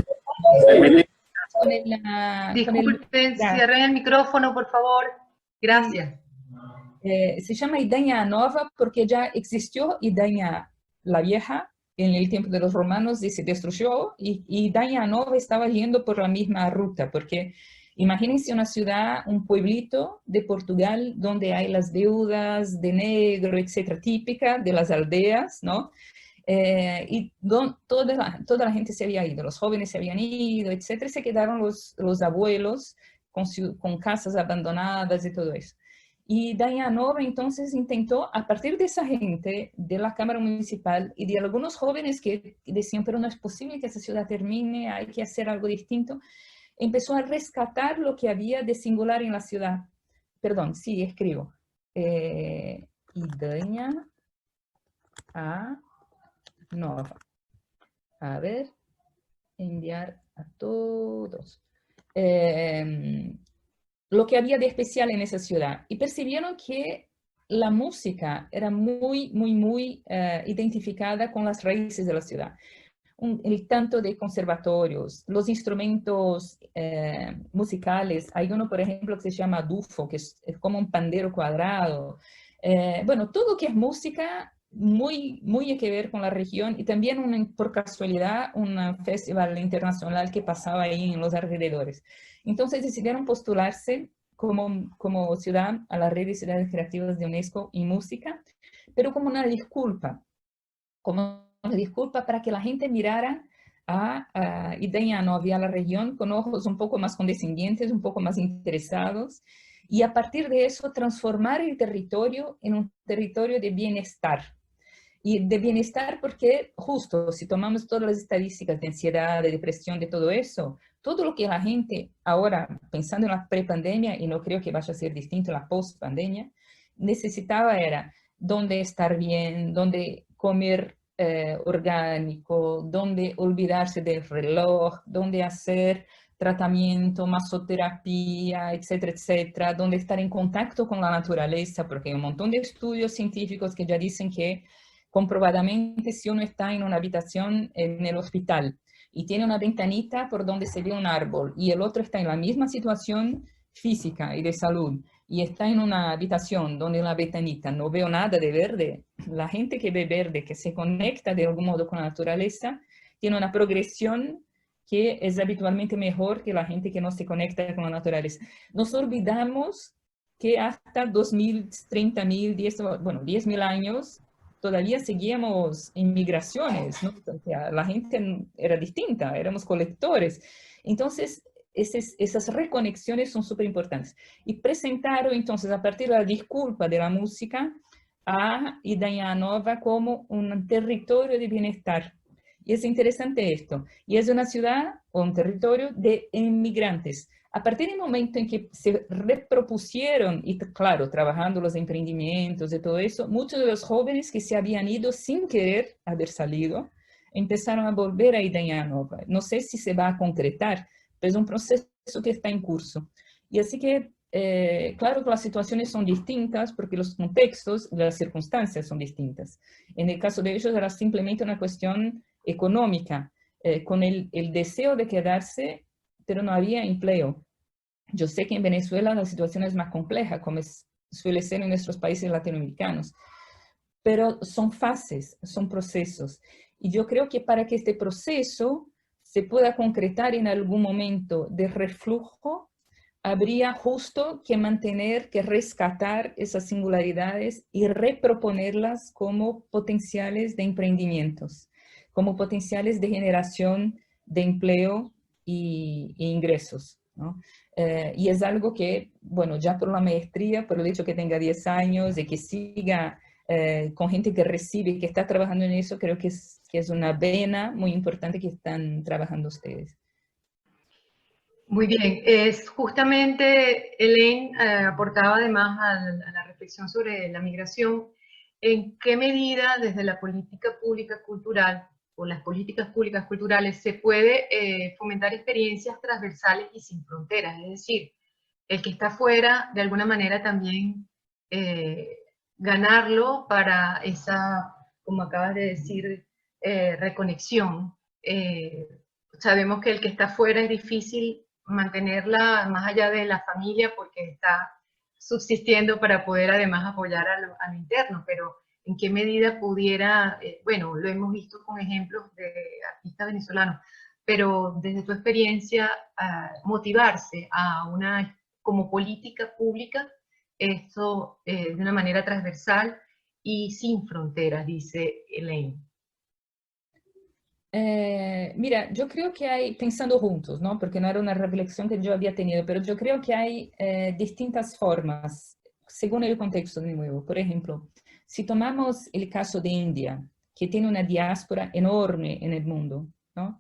B: Disculpen, cierren el micrófono, por favor. Gracias.
C: Se llama Idaña Nova porque ya existió Idaña la Vieja en el tiempo de los romanos y se destruyó, y Idaña Nova estaba yendo por la misma ruta, porque imagínense una ciudad, un pueblito de Portugal donde hay las deudas de negro, etcétera, típica de las aldeas, ¿no? Y toda la gente se había ido, los jóvenes se habían ido, etcétera, y se quedaron los abuelos con casas abandonadas y todo eso. Y Idaña Nova entonces intentó, a partir de esa gente, de la Cámara Municipal y de algunos jóvenes que decían, pero no es posible que esa ciudad termine, hay que hacer algo distinto, empezó a rescatar lo que había de singular en la ciudad. Perdón, sí, escribo. Idaña Nova. A ver, enviar a todos. Lo que había de especial en esa ciudad. Y percibieron que la música era muy identificada con las raíces de la ciudad. El tanto de conservatorios, los instrumentos musicales. Hay uno, por ejemplo, que se llama dufo, que es como un pandero cuadrado. Bueno, todo que es música muy hay que ver con la región, y también por casualidad un festival internacional que pasaba ahí en los alrededores. Entonces decidieron postularse como ciudad a la red de ciudades creativas de UNESCO en música, pero como una disculpa para que la gente mirara a Idaña Nova y a la región con ojos un poco más condescendientes, un poco más interesados, y a partir de eso transformar el territorio en un territorio de bienestar. Y de bienestar porque justo si tomamos todas las estadísticas de ansiedad, de depresión, de todo eso, todo lo que la gente ahora, pensando en la prepandemia, y no creo que vaya a ser distinto en la post-pandemia, necesitaba era dónde estar bien, dónde comer orgánico, dónde olvidarse del reloj, dónde hacer tratamiento, masoterapia, etcétera, etcétera, donde estar en contacto con la naturaleza, porque hay un montón de estudios científicos que ya dicen que comprobadamente si uno está en una habitación en el hospital y tiene una ventanita por donde se ve un árbol y el otro está en la misma situación física y de salud y está en una habitación donde en la ventanita no veo nada de verde, la gente que ve verde, que se conecta de algún modo con la naturaleza, tiene una progresión que es habitualmente mejor que la gente que no se conecta con la naturaleza. Nos olvidamos que hasta 2000, 30.000, 10.000 años, todavía seguíamos en migraciones, ¿no? O sea, la gente era distinta, éramos colectores. Entonces, esas reconexiones son súper importantes. Y presentaron entonces a partir de la disculpa de la música a Idanha Nova como un territorio de bienestar. Y es interesante esto. Y es una ciudad o un territorio de inmigrantes. A partir del momento en que se repropusieron, y claro, trabajando los emprendimientos y todo eso, muchos de los jóvenes que se habían ido sin querer haber salido, empezaron a volver a Idanha Nova. No sé si se va a concretar, pero es un proceso que está en curso. Y así que, claro que las situaciones son distintas porque los contextos, las circunstancias son distintas. En el caso de ellos era simplemente una cuestión económica, con el deseo de quedarse, pero no había empleo. Yo sé que en Venezuela la situación es más compleja, como suele ser en nuestros países latinoamericanos, pero son fases, son procesos. Y yo creo que para que este proceso se pueda concretar en algún momento de reflujo, habría justo que mantener, que rescatar esas singularidades y reproponerlas como potenciales de emprendimientos, como potenciales de generación de empleo e ingresos, ¿no? Y es algo que, bueno, ya por la maestría, por el hecho que tenga 10 años y que siga con gente que recibe, que está trabajando en eso, creo que es una vena muy importante que están trabajando ustedes.
B: Muy bien, es justamente Elaine aportaba además a la reflexión sobre la migración, en qué medida desde la política pública cultural o las políticas públicas culturales se puede fomentar experiencias transversales y sin fronteras, es decir, el que está fuera de alguna manera también ganarlo para esa, como acabas de decir, reconexión. Sabemos que el que está fuera es difícil mantenerla más allá de la familia porque está subsistiendo para poder además apoyar a lo interno, pero en qué medida pudiera, bueno, lo hemos visto con ejemplos de artistas venezolanos, pero desde tu experiencia, motivarse a una, como política pública, esto de una manera transversal y sin fronteras, dice Elaine.
C: Mira, yo creo que hay, pensando juntos, ¿no? Porque no era una reflexión que yo había tenido, pero yo creo que hay distintas formas, según el contexto de nuevo. Por ejemplo, si tomamos el caso de India, que tiene una diáspora enorme en el mundo, ¿no?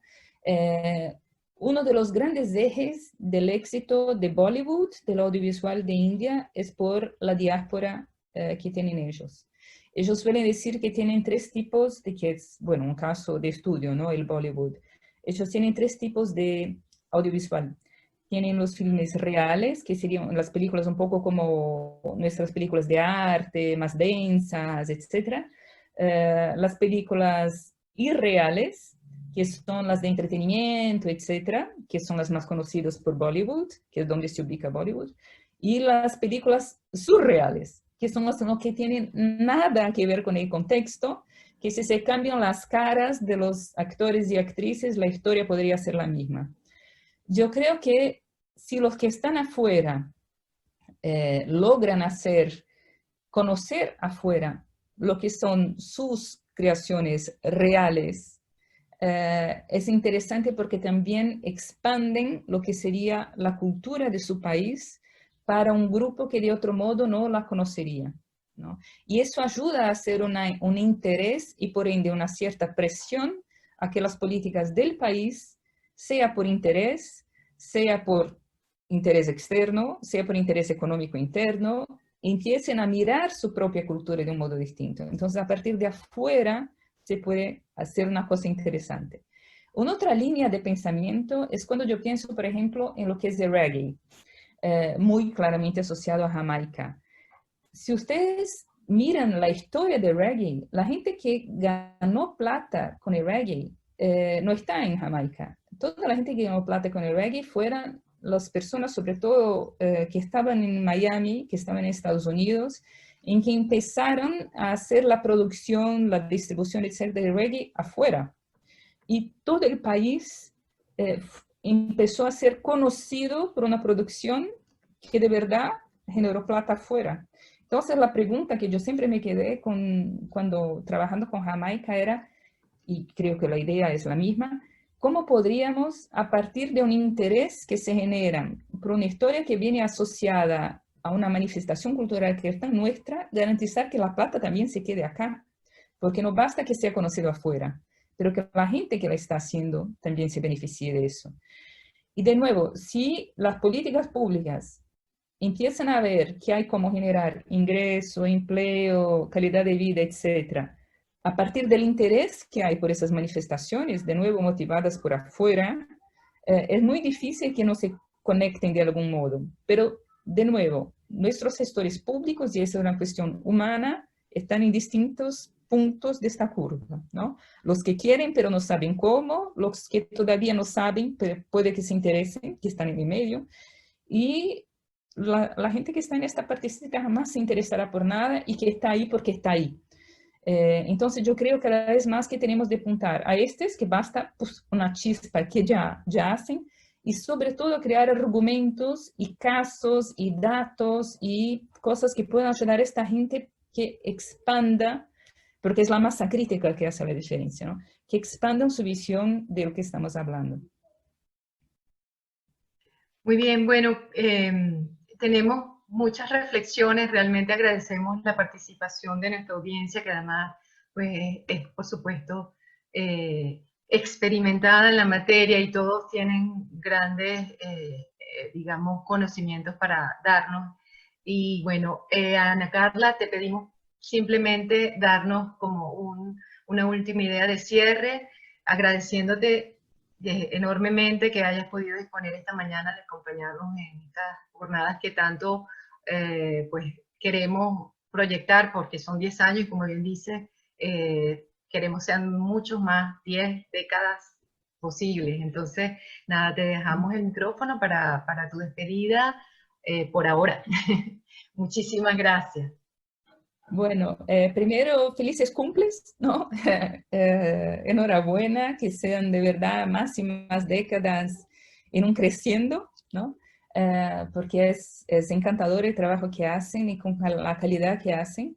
C: Uno de los grandes ejes del éxito de Bollywood, del audiovisual de India, es por la diáspora que tienen ellos. Ellos suelen decir que tienen 3 tipos de, que es, bueno, un caso de estudio, ¿no? El Bollywood. Ellos tienen 3 tipos de audiovisual. Tienen los filmes reales, que serían las películas un poco como nuestras películas de arte, más densas, etc. Las películas irreales, que son las de entretenimiento, etc., que son las más conocidas por Bollywood, que es donde se ubica Bollywood. Y las películas surreales, que son las que tienen nada que ver con el contexto, que si se cambian las caras de los actores y actrices, la historia podría ser la misma. Yo creo que si los que están afuera logran conocer afuera lo que son sus creaciones reales, es interesante porque también expanden lo que sería la cultura de su país para un grupo que de otro modo no la conocería, ¿no? Y eso ayuda a hacer un interés y por ende una cierta presión a que las políticas del país, sea por interés externo, sea por interés económico interno, empiecen a mirar su propia cultura de un modo distinto. Entonces, a partir de afuera se puede hacer una cosa interesante. Una otra línea de pensamiento es cuando yo pienso, por ejemplo, en lo que es el reggae, muy claramente asociado a Jamaica. Si ustedes miran la historia del reggae, la gente que ganó plata con el reggae no está en Jamaica. Toda la gente que ganó plata con el reggae fueron las personas, sobre todo, que estaban en Miami, que estaban en Estados Unidos, en que empezaron a hacer la producción, la distribución, etcétera, del reggae afuera. Y todo el país empezó a ser conocido por una producción que de verdad generó plata afuera. Entonces, la pregunta que yo siempre me quedé cuando trabajando con Jamaica era, y creo que la idea es la misma, ¿cómo podríamos, a partir de un interés que se genera por una historia que viene asociada a una manifestación cultural que es tan nuestra, garantizar que la plata también se quede acá? Porque no basta que sea conocido afuera, pero que la gente que la está haciendo también se beneficie de eso. Y de nuevo, si las políticas públicas empiezan a ver que hay cómo generar ingreso, empleo, calidad de vida, etcétera, a partir del interés que hay por esas manifestaciones, de nuevo motivadas por afuera, es muy difícil que no se conecten de algún modo. Pero, de nuevo, nuestros gestores públicos, y esa es una cuestión humana, están en distintos puntos de esta curva, ¿no? Los que quieren pero no saben cómo, los que todavía no saben, pero puede que se interesen, que están en el medio, y la gente que está en esta partecita jamás se interesará por nada y que está ahí porque está ahí. Entonces yo creo que cada vez más que tenemos de apuntar a estos que basta pues, una chispa que ya hacen, y sobre todo crear argumentos y casos y datos y cosas que puedan ayudar a esta gente que expanda, porque es la masa crítica que hace la diferencia, ¿no? Que expandan su visión de lo que estamos hablando.
B: Muy bien, bueno, tenemos muchas reflexiones, realmente agradecemos la participación de nuestra audiencia, que además pues, es, por supuesto, experimentada en la materia y todos tienen grandes, digamos, conocimientos para darnos. Y bueno, Ana Carla, te pedimos simplemente darnos como una última idea de cierre, agradeciéndote enormemente que hayas podido disponer esta mañana de acompañarnos en estas jornadas que tanto pues queremos proyectar, porque son 10 años y como bien dice, queremos sean muchos más, 10 décadas posibles. Entonces, nada, te dejamos el micrófono para tu despedida por ahora. Muchísimas gracias.
C: Bueno, primero, felices cumples, ¿no? Enhorabuena, que sean de verdad más y más décadas en un creciendo, ¿no? Porque es encantador el trabajo que hacen y con la calidad que hacen.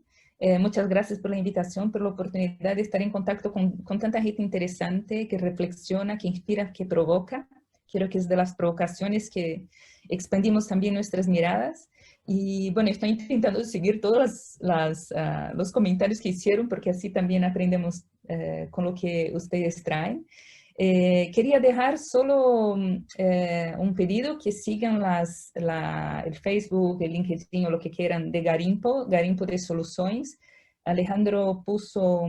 C: Muchas gracias por la invitación, por la oportunidad de estar en contacto con tanta gente interesante, que reflexiona, que inspira, que provoca. Creo que es de las provocaciones que expandimos también nuestras miradas. Y bueno, estoy intentando seguir todos los comentarios que hicieron, porque así también aprendemos con lo que ustedes traen. Quería dejar solo un pedido, que sigan el Facebook, el LinkedIn o lo que quieran de Garimpo de Soluciones. Alejandro puso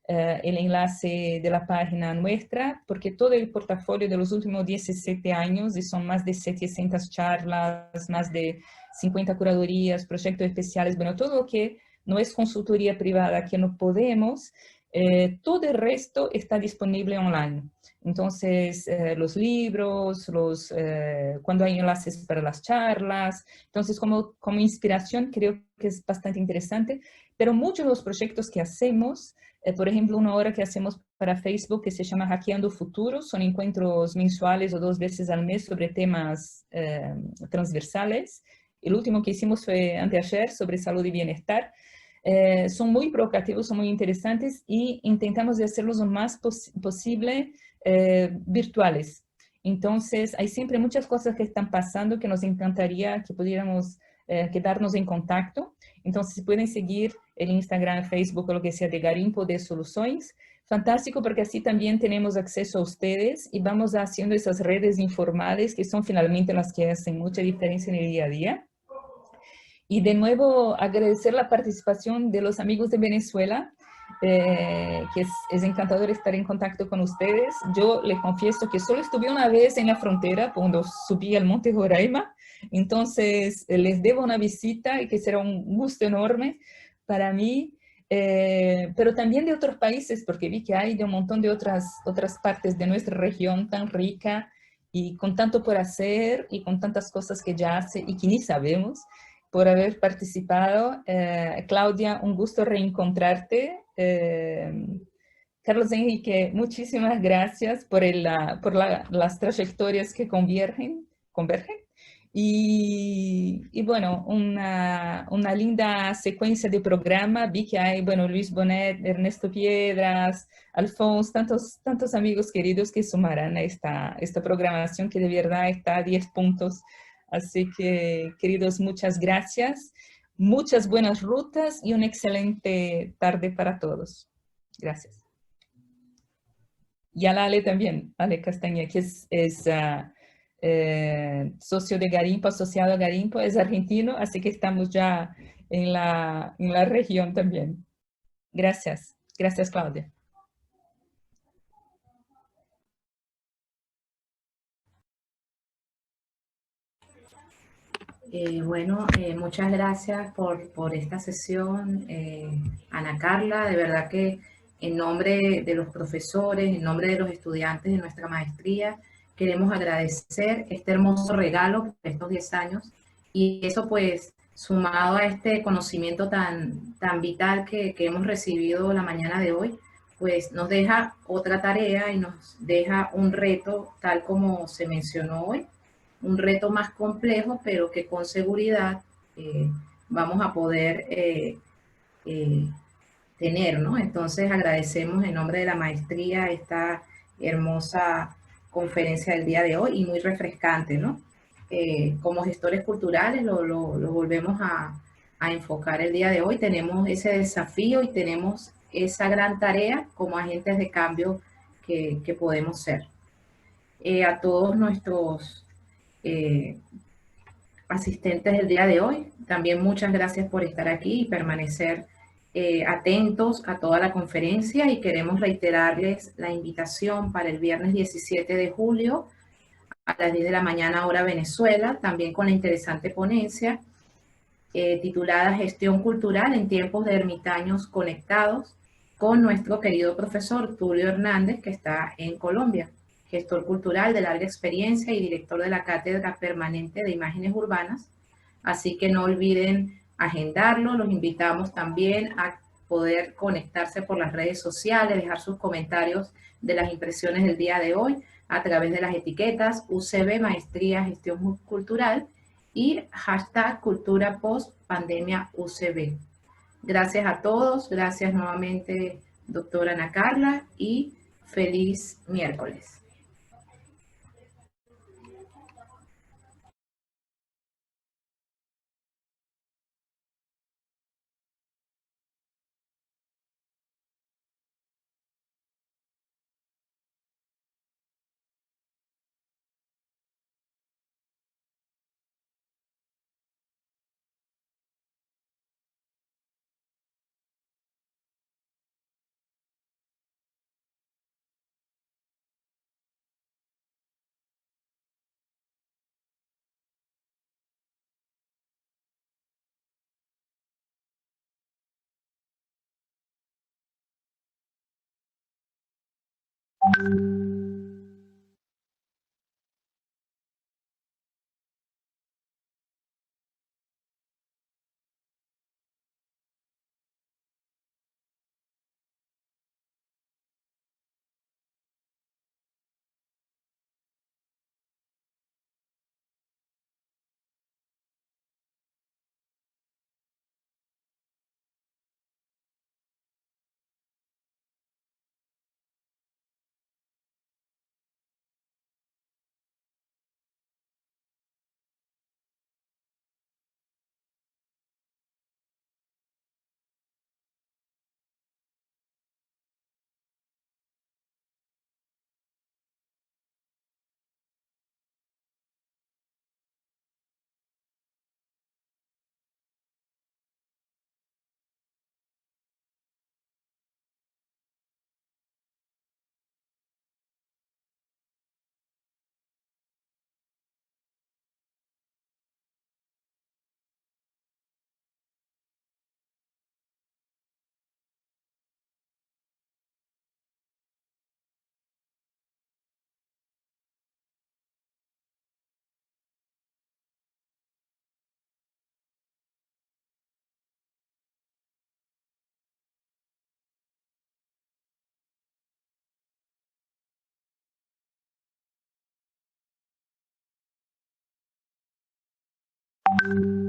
C: el enlace de la página nuestra, porque todo el portafolio de los últimos 17 años, y son más de 700 charlas, más de 50 curadurías, proyectos especiales, bueno, todo lo que no es consultoría privada, que no podemos, todo el resto está disponible online. Entonces, los libros, cuando hay enlaces para las charlas, entonces como inspiración creo que es bastante interesante, pero muchos de los proyectos que hacemos, por ejemplo, una hora que hacemos para Facebook que se llama Hackeando Futuro, son encuentros mensuales o 2 veces al mes sobre temas transversales. El último que hicimos fue anteayer sobre salud y bienestar. Son muy provocativos, son muy interesantes y intentamos de hacerlos lo más posible virtuales. Entonces, hay siempre muchas cosas que están pasando que nos encantaría que pudiéramos quedarnos en contacto. Entonces, si pueden seguir el Instagram, Facebook o lo que sea de Garimpo de Soluciones, fantástico, porque así también tenemos acceso a ustedes y vamos haciendo esas redes informales que son finalmente las que hacen mucha diferencia en el día a día. Y de nuevo agradecer la participación de los amigos de Venezuela, que es encantador estar en contacto con ustedes. Yo les confieso que solo estuve una vez en la frontera cuando subí al Monte Roraima, entonces les debo una visita y que será un gusto enorme para mí, pero también de otros países, porque vi que hay de un montón de otras partes de nuestra región tan rica y con tanto por hacer y con tantas cosas que ya hace y que ni sabemos, por haber participado. Claudia, un gusto reencontrarte. Carlos Enrique, muchísimas gracias por las trayectorias que convergen. Y bueno, una linda secuencia de programa. Vi que hay, bueno, Luis Bonet, Ernesto Piedras, Alfonso, tantos amigos queridos que sumarán a esta programación que de verdad está a 10 puntos. Así que, queridos, muchas gracias. Muchas buenas rutas y una excelente tarde para todos. Gracias. Y a la Ale también, Ale Castañeda, que es socio de Garimpo, asociado a Garimpo, es argentino, así que estamos ya en la región también. Gracias. Gracias, Claudia.
A: Muchas gracias por esta sesión, Ana Carla. De verdad que en nombre de los profesores, en nombre de los estudiantes de nuestra maestría, queremos agradecer este hermoso regalo por estos 10 años y eso pues sumado a este conocimiento tan vital que hemos recibido la mañana de hoy, pues nos deja otra tarea y nos deja un reto tal como se mencionó hoy, un reto más complejo, pero que con seguridad vamos a poder eh, tener, ¿no? Entonces agradecemos en nombre de la maestría esta hermosa conferencia del día de hoy y muy refrescante, ¿no? Como gestores culturales lo volvemos a enfocar el día de hoy. Tenemos ese desafío y tenemos esa gran tarea como agentes de cambio que podemos ser. A todos nuestros asistentes del día de hoy. También muchas gracias por estar aquí y permanecer atentos a toda la conferencia y queremos reiterarles la invitación para el viernes 17 de julio a las 10 de la mañana hora Venezuela, también con la interesante ponencia titulada Gestión Cultural en tiempos de ermitaños conectados con nuestro querido profesor Tulio Hernández, que está en Colombia, gestor cultural de larga experiencia y director de la Cátedra Permanente de Imágenes Urbanas. Así que no olviden agendarlo. Los invitamos también a poder conectarse por las redes sociales, dejar sus comentarios de las impresiones del día de hoy a través de las etiquetas UCB Maestría Gestión Cultural y hashtag Cultura Post Pandemia UCB. Gracias a todos, gracias nuevamente, doctora Ana Carla, y feliz miércoles. Chao.